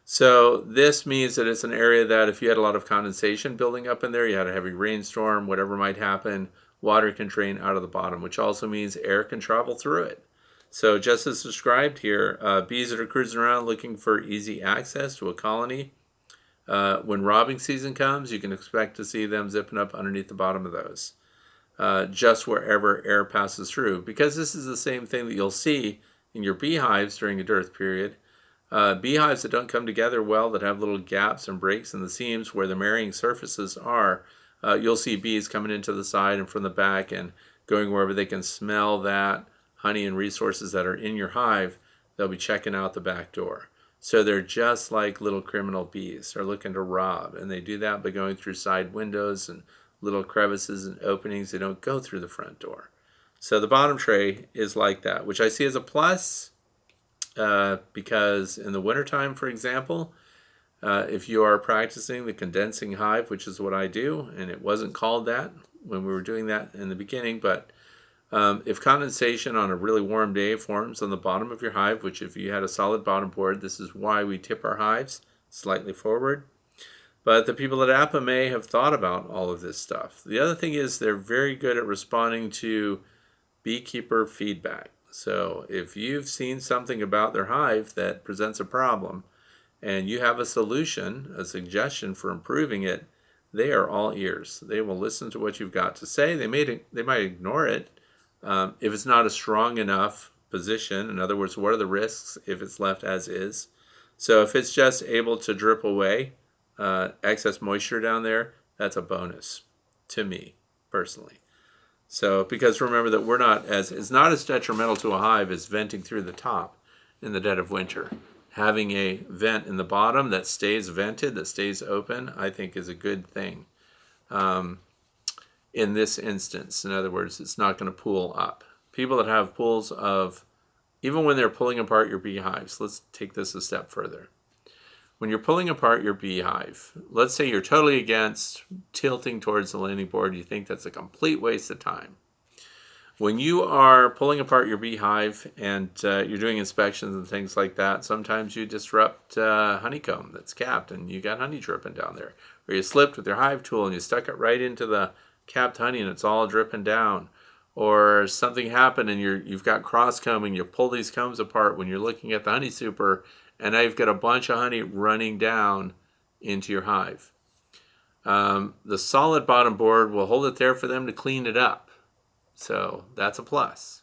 So this means that it's an area that if you had a lot of condensation building up in there, you had a heavy rainstorm, whatever might happen, water can drain out of the bottom, which also means air can travel through it. So just as described here, bees that are cruising around looking for easy access to a colony, when robbing season comes, you can expect to see them zipping up underneath the bottom of those, just wherever air passes through. Because this is the same thing that you'll see in your beehives during a dearth period. Beehives that don't come together well, that have little gaps and breaks in the seams where the marrying surfaces are, you'll see bees coming into the side and from the back and going wherever they can smell that honey and resources that are in your hive. They'll be checking out the back door. So they're just like little criminal bees. They're looking to rob, and they do that by going through side windows and little crevices and openings. They don't go through the front door. So the bottom tray is like that, which I see as a plus because in the wintertime, for example, if you are practicing the condensing hive, which is what I do, and it wasn't called that when we were doing that in the beginning, but if condensation on a really warm day forms on the bottom of your hive, which if you had a solid bottom board, this is why we tip our hives slightly forward. But the people at Apimaye have thought about all of this stuff. The other thing is they're very good at responding to beekeeper feedback. So if you've seen something about their hive that presents a problem, and you have a solution, a suggestion for improving it, they are all ears. They will listen to what you've got to say. They might ignore it if it's not a strong enough position. In other words, what are the risks if it's left as is? So if it's just able to drip away excess moisture down there, that's a bonus to me personally. So because remember that it's not as detrimental to a hive as venting through the top in the dead of winter. Having a vent in the bottom that stays vented, that stays open, I think is a good thing in this instance. In other words, it's not going to pool up. People that have pools of, even when they're pulling apart your beehives, let's take this a step further. When you're pulling apart your beehive, let's say you're totally against tilting towards the landing board, you think that's a complete waste of time. When you are pulling apart your beehive and you're doing inspections and things like that, sometimes you disrupt honeycomb that's capped and you got honey dripping down there. Or you slipped with your hive tool and you stuck it right into the capped honey and it's all dripping down. Or something happened and you've got cross combing, you pull these combs apart when you're looking at the honey super, and now you've got a bunch of honey running down into your hive. The solid bottom board will hold it there for them to clean it up. So that's a plus.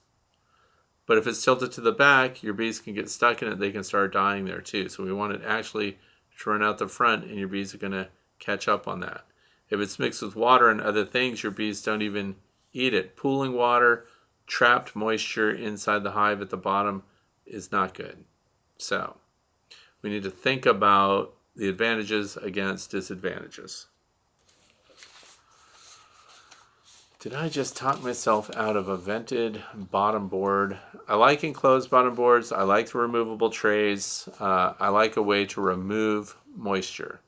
But if it's tilted to the back, your bees can get stuck in it. They can start dying there too. So we want it actually to run out the front, and your bees are going to catch up on that. If it's mixed with water and other things, your bees don't even eat it. Pooling water, trapped moisture inside the hive at the bottom is not good. So we need to think about the advantages against disadvantages. Did I just talk myself out of a vented bottom board? I like enclosed bottom boards. I like the removable trays. I like a way to remove moisture.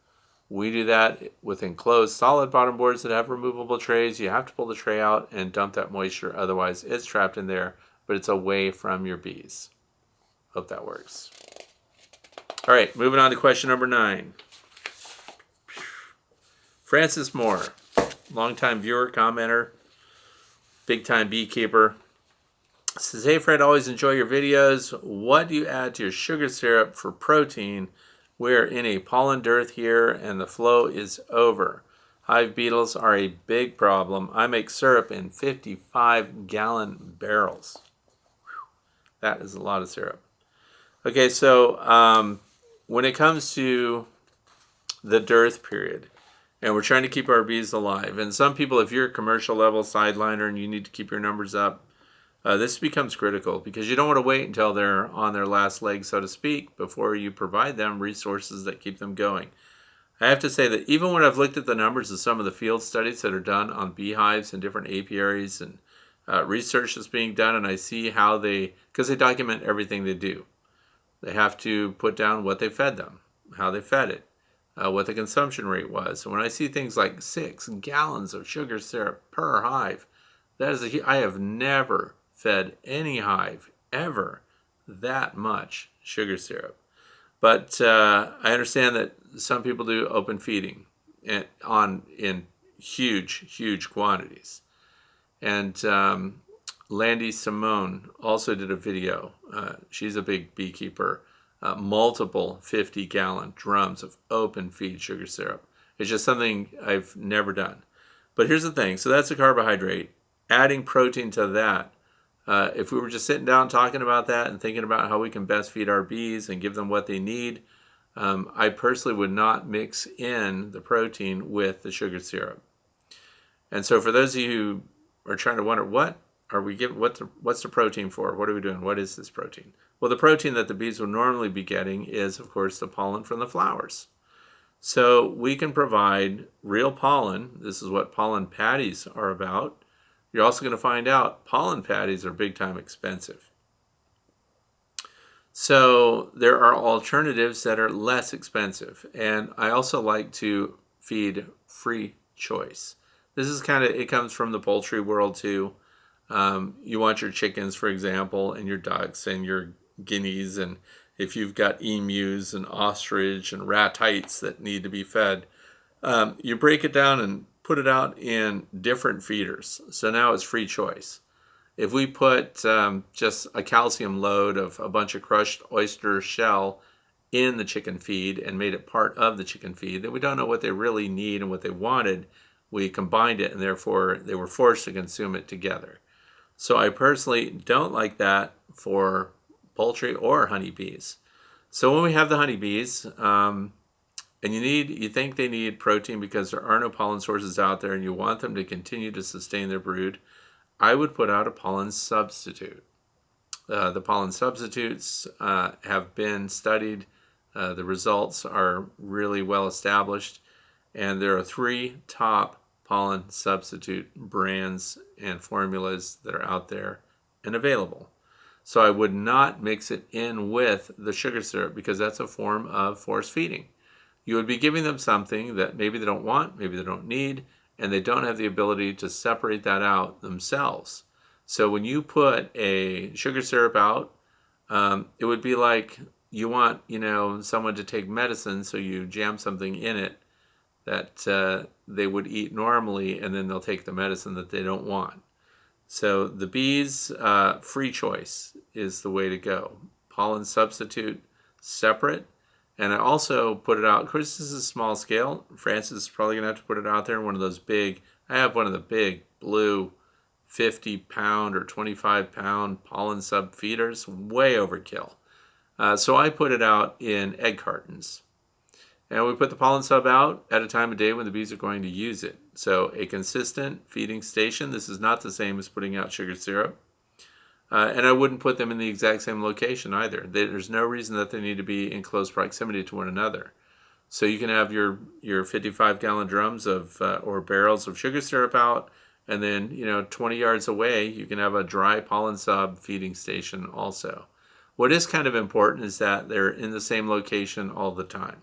We do that with enclosed solid bottom boards that have removable trays. You have to pull the tray out and dump that moisture. Otherwise, it's trapped in there, but it's away from your bees. Hope that works. All right, moving on to question number 9. Francis Moore, longtime viewer, commenter, big-time beekeeper, says, "Hey Fred, always enjoy your videos. What do you add to your sugar syrup for protein? We're in a pollen dearth here and the flow is over. Hive beetles are a big problem. I make syrup in 55-gallon barrels." Whew, that is a lot of syrup. Okay, so when it comes to the dearth period, and we're trying to keep our bees alive. And some people, if you're a commercial level sideliner and you need to keep your numbers up, this becomes critical because you don't want to wait until they're on their last leg, so to speak, before you provide them resources that keep them going. I have to say that even when I've looked at the numbers of some of the field studies that are done on beehives and different apiaries and research that's being done, and I see how because they document everything they do. They have to put down what they fed them, how they fed it, what the consumption rate was. So when I see things like 6 gallons of sugar syrup per hive, I have never fed any hive ever that much sugar syrup. But I understand that some people do open feeding in huge quantities. And Landy Simone also did a video. She's a big beekeeper. Multiple 50-gallon drums of open feed sugar syrup. It's just something I've never done. But here's the thing. So that's a carbohydrate. Adding protein to that, if we were just sitting down talking about that and thinking about how we can best feed our bees and give them what they need, I personally would not mix in the protein with the sugar syrup. And so for those of you who are trying to wonder, what are we giving? What's the protein for? What are we doing? What is this protein? Well, the protein that the bees would normally be getting is, of course, the pollen from the flowers. So we can provide real pollen. This is what pollen patties are about. You're also going to find out pollen patties are big time expensive. So there are alternatives that are less expensive. And I also like to feed free choice. This is it comes from the poultry world too. You want your chickens, for example, and your ducks and your guineas, and if you've got emus and ostrich and ratites that need to be fed, you break it down and put it out in different feeders. So now it's free choice. If we put just a calcium load of a bunch of crushed oyster shell in the chicken feed and made it part of the chicken feed, then we don't know what they really need and what they wanted. We combined it, and therefore they were forced to consume it together. So I personally don't like that for poultry or honeybees. So when we have the honeybees, and you think they need protein because there are no pollen sources out there and you want them to continue to sustain their brood, I would put out a pollen substitute. The pollen substitutes have been studied. The results are really well established, and there are 3 top pollen substitute brands and formulas that are out there and available. So I would not mix it in with the sugar syrup because that's a form of force feeding. You would be giving them something that maybe they don't want, maybe they don't need, and they don't have the ability to separate that out themselves. So when you put a sugar syrup out, it would be like you want, someone to take medicine, so you jam something in it that they would eat normally, and then they'll take the medicine that they don't want. So the bees, free choice is the way to go. Pollen substitute separate. And I also put it out, of course this is small scale. Francis is probably going to have to put it out there in one of those big, I have one of the big blue 50-pound or 25-pound pollen sub feeders, way overkill. So I put it out in egg cartons. And we put the pollen sub out at a time of day when the bees are going to use it. So a consistent feeding station. This is not the same as putting out sugar syrup. And I wouldn't put them in the exact same location either. There's no reason that they need to be in close proximity to one another. So you can have your 55-gallon drums of or barrels of sugar syrup out, and then 20 yards away you can have a dry pollen sub feeding station also. What is kind of important is that they're in the same location all the time.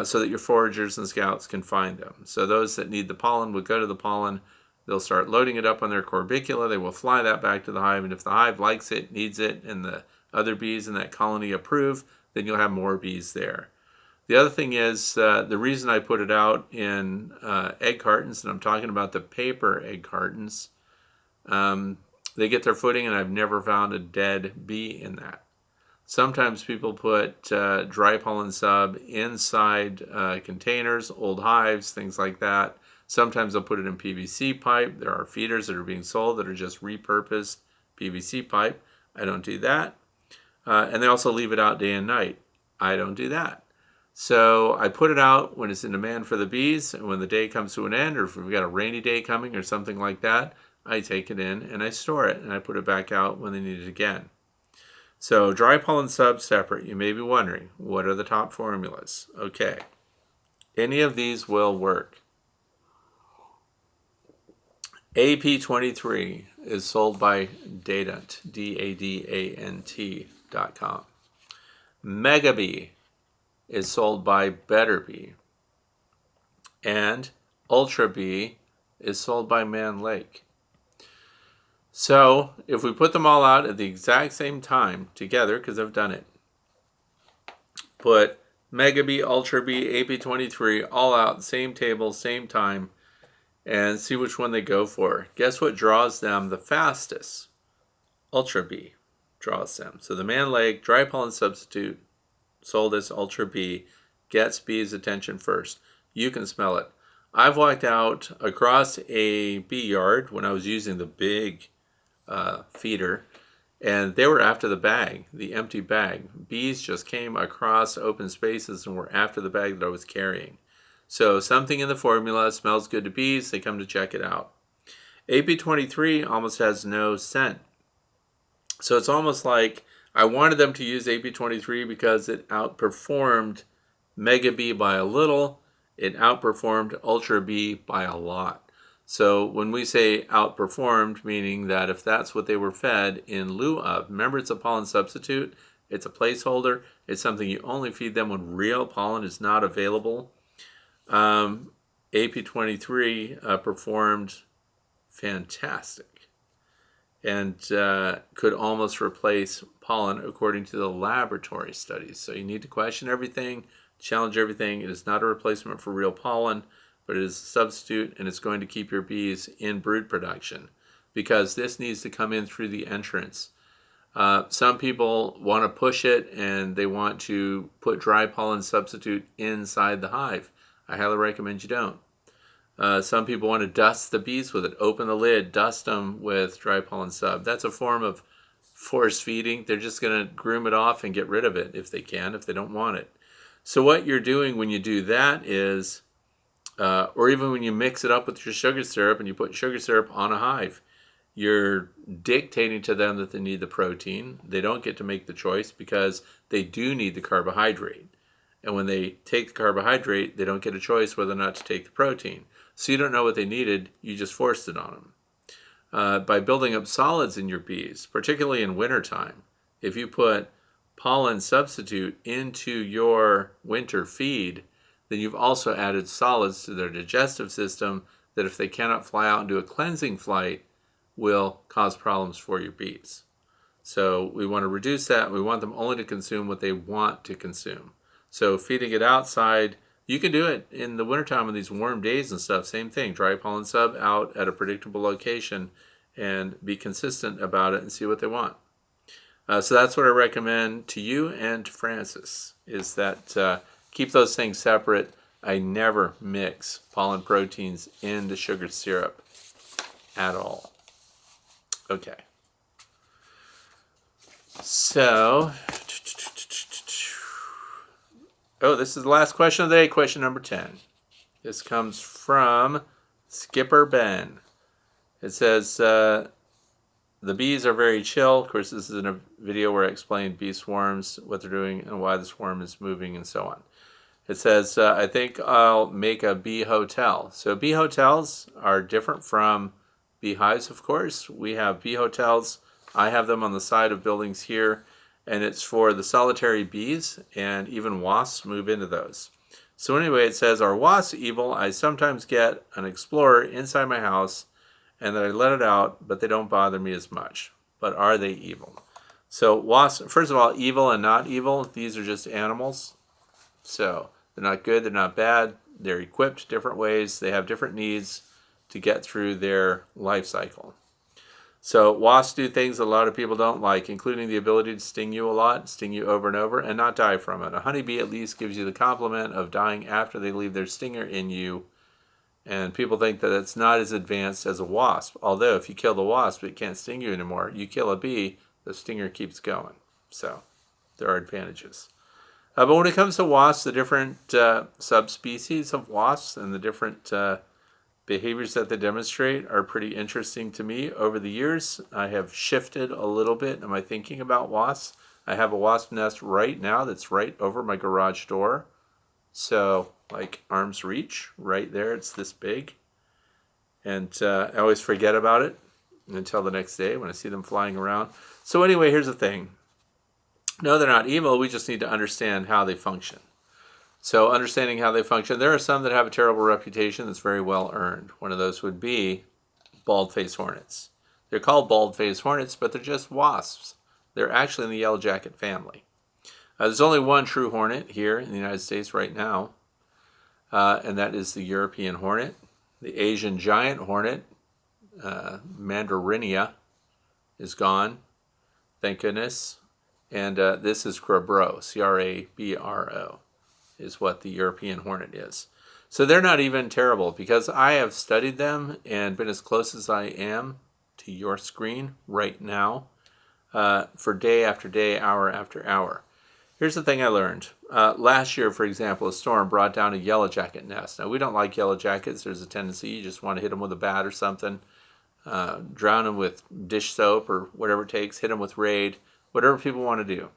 So that your foragers and scouts can find them. So those that need the pollen would go to the pollen. They'll start loading it up on their corbicula. They will fly that back to the hive, and if the hive likes it, needs it, and the other bees in that colony approve, then you'll have more bees there. The other thing is, the reason I put it out in egg cartons, and I'm talking about the paper egg cartons, they get their footing, and I've never found a dead bee in that. Sometimes people put dry pollen sub inside containers, old hives, things like that. Sometimes they'll put it in PVC pipe. There are feeders that are being sold that are just repurposed PVC pipe. I don't do that. And they also leave it out day and night. I don't do that. So I put it out when it's in demand for the bees, and when the day comes to an end, or if we've got a rainy day coming or something like that, I take it in and I store it, and I put it back out when they need it again. So dry pollen sub separate. You may be wondering, what are the top formulas? Okay, any of these will work. AP23 is sold by Dadant, DADANT.com. Megabee is sold by Better Bee. And Ultra Bee is sold by Man Lake. So if we put them all out at the exact same time together, because I've done it, put Mega Bee, Ultra Bee, AP23 all out, same table, same time, and see which one they go for. Guess what draws them the fastest? Ultra Bee draws them. So the Man Lake dry pollen substitute sold as Ultra Bee gets bees' attention first. You can smell it. I've walked out across a bee yard when I was using the big feeder, and they were after the bag, the empty bag. Bees just came across open spaces and were after the bag that I was carrying. So something in the formula smells good to bees, they come to check it out. AP23 almost has no scent. So it's almost like I wanted them to use AP23 because it outperformed Mega Bee by a little, it outperformed Ultra Bee by a lot. So when we say outperformed, meaning that if that's what they were fed in lieu of, remember it's a pollen substitute, it's a placeholder, it's something you only feed them when real pollen is not available. AP23 performed fantastic and could almost replace pollen according to the laboratory studies. So you need to question everything, challenge everything. It is not a replacement for real pollen, but it is a substitute, and it's going to keep your bees in brood production because this needs to come in through the entrance. Some people want to push it and they want to put dry pollen substitute inside the hive. I highly recommend you don't. Some people want to dust the bees with it. Open the lid, dust them with dry pollen sub. That's a form of force feeding. They're just going to groom it off and get rid of it if they can, if they don't want it. So what you're doing when you do that is, or even when you mix it up with your sugar syrup and you put sugar syrup on a hive, you're dictating to them that they need the protein. They don't get to make the choice because they do need the carbohydrate. And when they take the carbohydrate, they don't get a choice whether or not to take the protein. So you don't know what they needed, you just forced it on them. By building up solids in your bees, particularly in wintertime, if you put pollen substitute into your winter feed, then you've also added solids to their digestive system that if they cannot fly out and do a cleansing flight, will cause problems for your bees. So we want to reduce that. We want them only to consume what they want to consume. So feeding it outside, you can do it in the wintertime on these warm days and stuff. Same thing, dry pollen sub out at a predictable location and be consistent about it and see what they want. So that's what I recommend to you and to Francis, is that keep those things separate. I never mix pollen proteins into sugar syrup at all. Okay. So, this is the last question of the day, question number 10. This comes from Skipper Ben. It says, the bees are very chill. Of course, this is in a video where I explained bee swarms, what they're doing, and why the swarm is moving, and so on. It says, I think I'll make a bee hotel. So bee hotels are different from beehives, of course. We have bee hotels. I have them on the side of buildings here, and it's for the solitary bees, and even wasps move into those. So anyway, it says, are wasps evil? I sometimes get an explorer inside my house, and then I let it out, but they don't bother me as much. But are they evil? So wasps, first of all, evil and not evil, these are just animals. So they're not good, they're not bad. They're equipped different ways. They have different needs to get through their life cycle. So wasps do things a lot of people don't like, including the ability to sting you a lot, sting you over and over, and not die from it. A honeybee at least gives you the compliment of dying after they leave their stinger in you. And people think that it's not as advanced as a wasp. Although if you kill the wasp, it can't sting you anymore. You kill a bee, the stinger keeps going. So there are advantages. But when it comes to wasps, the different subspecies of wasps and the different behaviors that they demonstrate are pretty interesting to me. Over the years, I have shifted a little bit in my thinking about wasps. I have a wasp nest right now that's right over my garage door. So, like arm's reach, right there, it's this big. And I always forget about it until the next day when I see them flying around. So anyway, here's the thing. No, they're not evil. We just need to understand how they function. So understanding how they function, there are some that have a terrible reputation that's very well earned. One of those would be bald-faced hornets. They're called bald-faced hornets, but they're just wasps. They're actually in the yellow jacket family. There's only one true hornet here in the United States right now, and that is the European hornet. The Asian giant hornet, Mandarinia, is gone, thank goodness. And this is Crabro, C-R-A-B-R-O, is what the European hornet is. So they're not even terrible because I have studied them and been as close as I am to your screen right now for day after day, hour after hour. Here's the thing I learned. Last year, for example, a storm brought down a yellow jacket nest. Now, we don't like yellow jackets. There's a tendency you just want to hit them with a bat or something, drown them with dish soap or whatever it takes, hit them with Raid, whatever people want to do.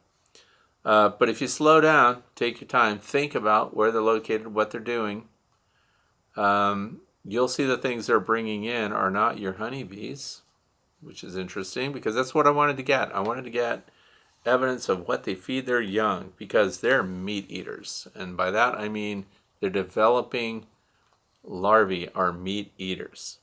But if you slow down, take your time, think about where they're located, what they're doing, you'll see the things they're bringing in are not your honeybees, which is interesting because that's what I wanted to get. I wanted to get evidence of what they feed their young because they're meat eaters. And by that I mean they're developing larvae are meat eaters.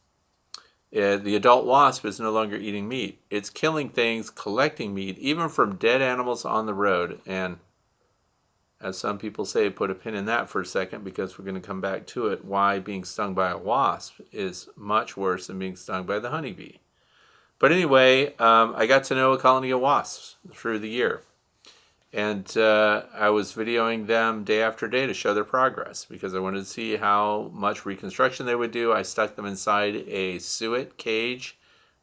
The adult wasp is no longer eating meat. It's killing things, collecting meat, even from dead animals on the road. And as some people say, put a pin in that for a second because we're going to come back to it, why being stung by a wasp is much worse than being stung by the honeybee. But anyway, I got to know a colony of wasps through the year. And I was videoing them day after day to show their progress because I wanted to see how much reconstruction they would do. I stuck them inside a suet cage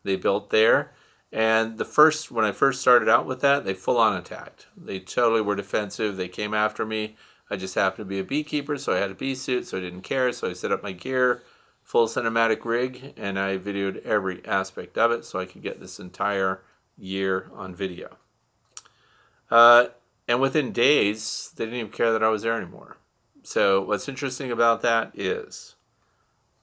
they built there. And when I first started out with that, they full on attacked. They totally were defensive. They came after me. I just happened to be a beekeeper, so I had a bee suit, so I didn't care. So I set up my gear, full cinematic rig, and I videoed every aspect of it so I could get this entire year on video. And within days, they didn't even care that I was there anymore. So what's interesting about that is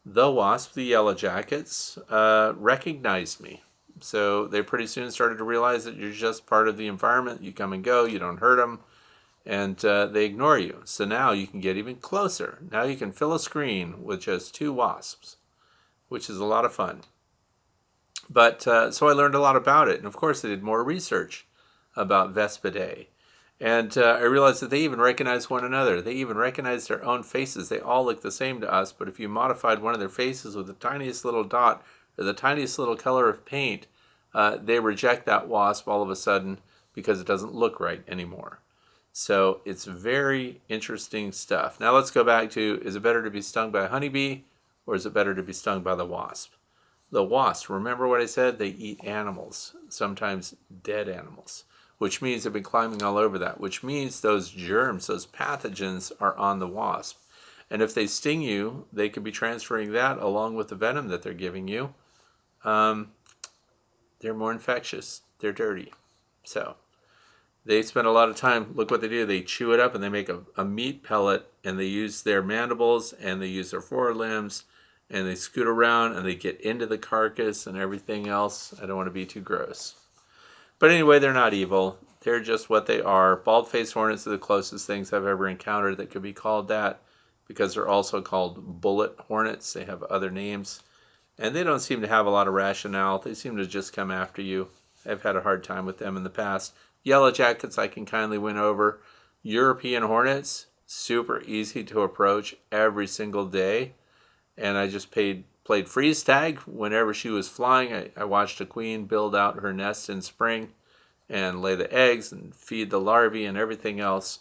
the wasp, the yellow jackets, recognized me. So they pretty soon started to realize that you're just part of the environment. You come and go, you don't hurt them, and they ignore you. So now you can get even closer. Now you can fill a screen with just 2 wasps, which is a lot of fun. But so I learned a lot about it. And of course, I did more research about Vespidae. And I realized that they even recognize one another. They even recognize their own faces. They all look the same to us, but if you modified one of their faces with the tiniest little dot or the tiniest little color of paint, they reject that wasp all of a sudden because it doesn't look right anymore. So it's very interesting stuff. Now let's go back to, is it better to be stung by a honeybee or is it better to be stung by the wasp? The wasp, remember what I said? They eat animals, sometimes dead animals, which means they've been climbing all over that, which means those germs, those pathogens are on the wasp. And if they sting you, they could be transferring that along with the venom that they're giving you. They're more infectious. They're dirty. So they spend a lot of time, look what they do. They chew it up and they make a meat pellet, and they use their mandibles and they use their forelimbs and they scoot around and they get into the carcass and everything else. I don't want to be too gross. But anyway, they're not evil. They're just what they are. Bald-faced hornets are the closest things I've ever encountered that could be called that, because they're also called bullet hornets. They have other names. And they don't seem to have a lot of rationale. They seem to just come after you. I've had a hard time with them in the past. Yellow jackets I can kindly win over. European hornets, super easy to approach every single day. And I just played freeze tag whenever she was flying. I watched a queen build out her nest in spring and lay the eggs and feed the larvae and everything else.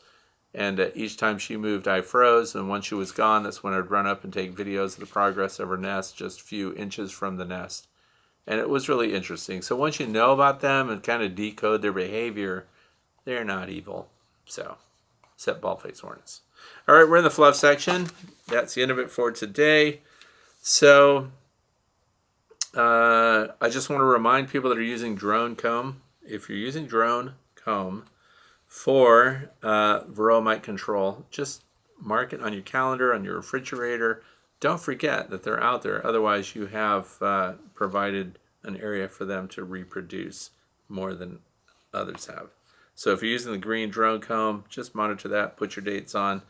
And each time she moved, I froze. And once she was gone, that's when I'd run up and take videos of the progress of her nest just a few inches from the nest. And it was really interesting. So once you know about them and kind of decode their behavior, they're not evil. So, except bald-faced hornets. All right, we're in the fluff section. That's the end of it for today. So, I just want to remind people that are using drone comb, if you're using drone comb for varroa mite control, just mark it on your calendar, on your refrigerator. Don't forget that they're out there. Otherwise, you have provided an area for them to reproduce more than others have. So if you're using the green drone comb, just monitor that, put your dates on.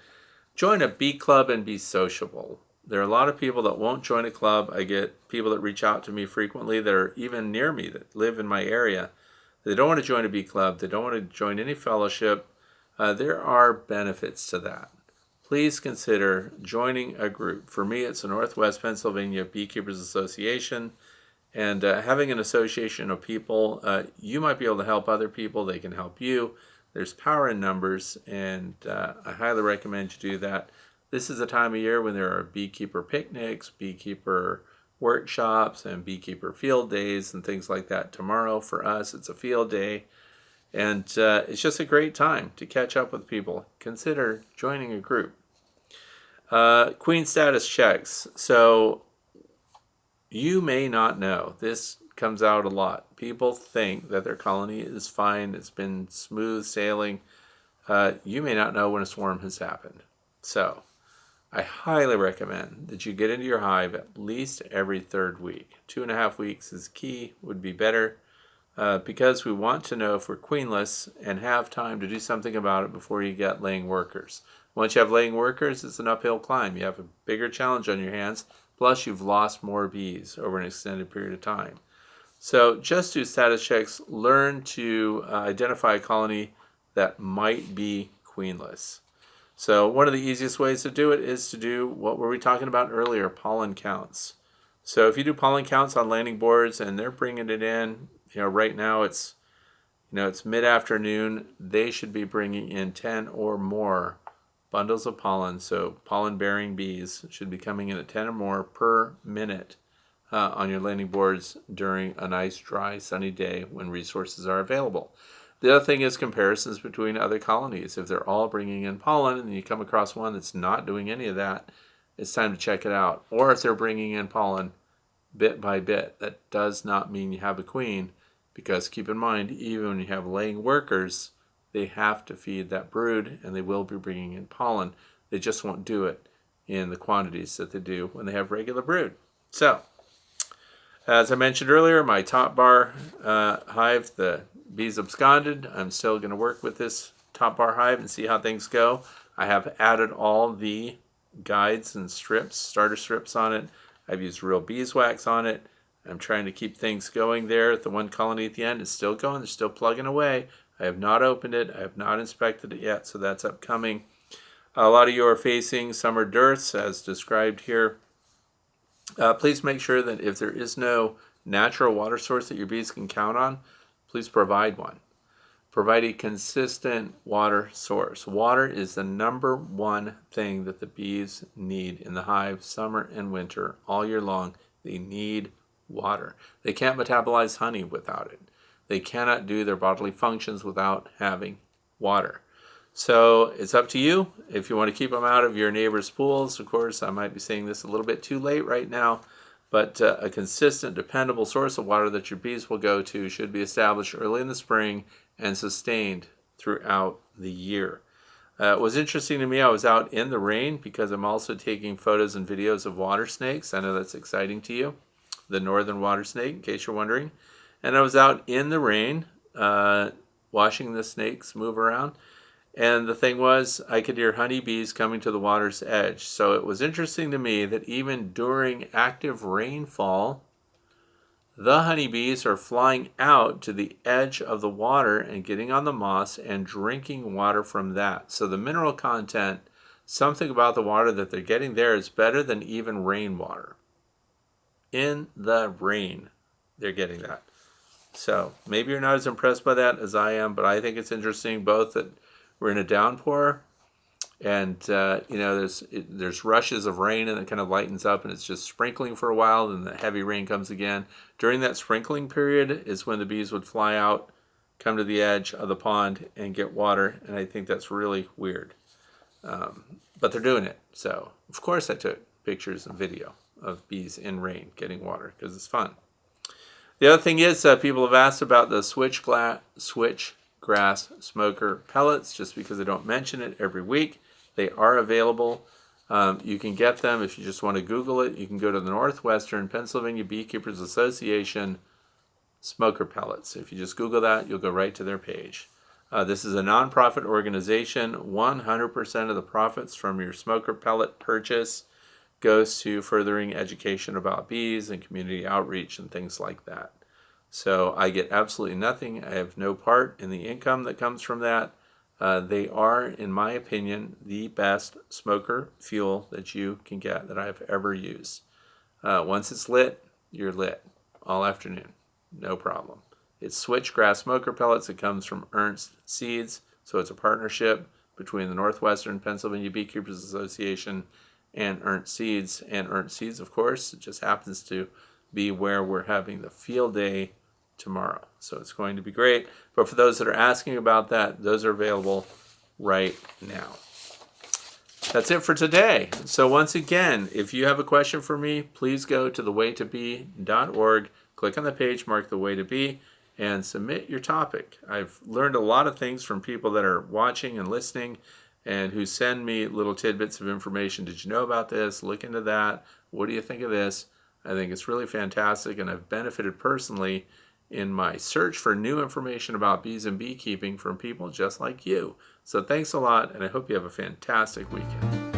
Join a bee club and be sociable. There are a lot of people that won't join a club. I get people that reach out to me frequently that are even near me, that live in my area. They don't want to join a bee club. They don't want to join any fellowship. There are benefits to that. Please consider joining a group. For me, it's the Northwest Pennsylvania Beekeepers Association. And having an association of people, you might be able to help other people. They can help you. There's power in numbers, and I highly recommend you do that. This is a time of year when there are beekeeper picnics, beekeeper workshops, and beekeeper field days and things like that. Tomorrow for us, it's a field day. And it's just a great time to catch up with people. Consider joining a group. Queen status checks. So you may not know. This comes out a lot. People think that their colony is fine. It's been smooth sailing. You may not know when a swarm has happened. So I highly recommend that you get into your hive at least every 3rd week. 2.5 weeks is key, would be better. Because we want to know if we're queenless and have time to do something about it before you get laying workers. Once you have laying workers, it's an uphill climb. You have a bigger challenge on your hands, plus you've lost more bees over an extended period of time. So just do status checks. Learn to identify a colony that might be queenless. So one of the easiest ways to do it is to do what were we talking about earlier, pollen counts. So if you do pollen counts on landing boards and they're bringing it in, right now it's mid-afternoon, they should be bringing in 10 or more bundles of pollen. So pollen-bearing bees should be coming in at 10 or more per minute on your landing boards during a nice, dry, sunny day when resources are available. The other thing is comparisons between other colonies. If they're all bringing in pollen and you come across one that's not doing any of that, it's time to check it out. Or if they're bringing in pollen bit by bit, that does not mean you have a queen, because keep in mind, even when you have laying workers, they have to feed that brood and they will be bringing in pollen. They just won't do it in the quantities that they do when they have regular brood. So, as I mentioned earlier, my Top-Bar Hive, the bees absconded. I'm still going to work with this Top-Bar Hive and see how things go. I have added all the guides and strips, starter strips on it. I've used real beeswax on it. I'm trying to keep things going there. The one colony at the end is still going. They're still plugging away. I have not opened it. I have not inspected it yet, so that's upcoming. A lot of you are facing summer dearths, as described here. Please make sure that if there is no natural water source that your bees can count on, please provide one. Provide a consistent water source. Water is the number one thing that the bees need in the hive, summer and winter, all year long. They need water. They can't metabolize honey without it. They cannot do their bodily functions without having water. So it's up to you if you want to keep them out of your neighbor's pools. Of course, I might be saying this a little bit too late right now, but a consistent, dependable source of water that your bees will go to should be established early in the spring and sustained throughout the year. It was interesting to me. I was out in the rain because I'm also taking photos and videos of water snakes. I know that's exciting to you, the northern water snake, in case you're wondering. And I was out in the rain watching the snakes move around. And the thing was, I could hear honeybees coming to the water's edge. So it was interesting to me that even during active rainfall, the honeybees are flying out to the edge of the water and getting on the moss and drinking water from that. So the mineral content, something about the water that they're getting there is better than even rainwater. In the rain, they're getting that. So maybe you're not as impressed by that as I am, but I think it's interesting both that we're in a downpour and there's rushes of rain and it kind of lightens up and it's just sprinkling for a while, then the heavy rain comes again. During that sprinkling period is when the bees would fly out, come to the edge of the pond and get water, and I think that's really weird. But they're doing it. So of course I took pictures and video of bees in rain getting water because it's fun. The other thing is people have asked about the switchgrass smoker pellets, just because I don't mention it every week. They are available. You can get them if you just want to Google it. You can go to the Northwestern Pennsylvania Beekeepers Association smoker pellets. If you just Google that, you'll go right to their page. This is a nonprofit organization. 100% of the profits from your smoker pellet purchase goes to furthering education about bees and community outreach and things like that. So I get absolutely nothing. I have no part in the income that comes from that. They are, in my opinion, the best smoker fuel that you can get that I've ever used. Once it's lit, you're lit all afternoon. No problem. It's switchgrass smoker pellets. It comes from Ernst Seeds. So it's a partnership between the Northwestern Pennsylvania Beekeepers Association and Ernst Seeds. And Ernst Seeds, of course, it just happens to be where we're having the field day tomorrow. So it's going to be great. But for those that are asking about that, those are available right now. That's it for today. So once again, if you have a question for me, please go to thewaytobee.org, click on the page marked The Way to Bee, and submit your topic. I've learned a lot of things from people that are watching and listening and who send me little tidbits of information. Did you know about this? Look into that. What do you think of this? I think it's really fantastic, and I've benefited personally in my search for new information about bees and beekeeping from people just like you. So thanks a lot, and I hope you have a fantastic weekend.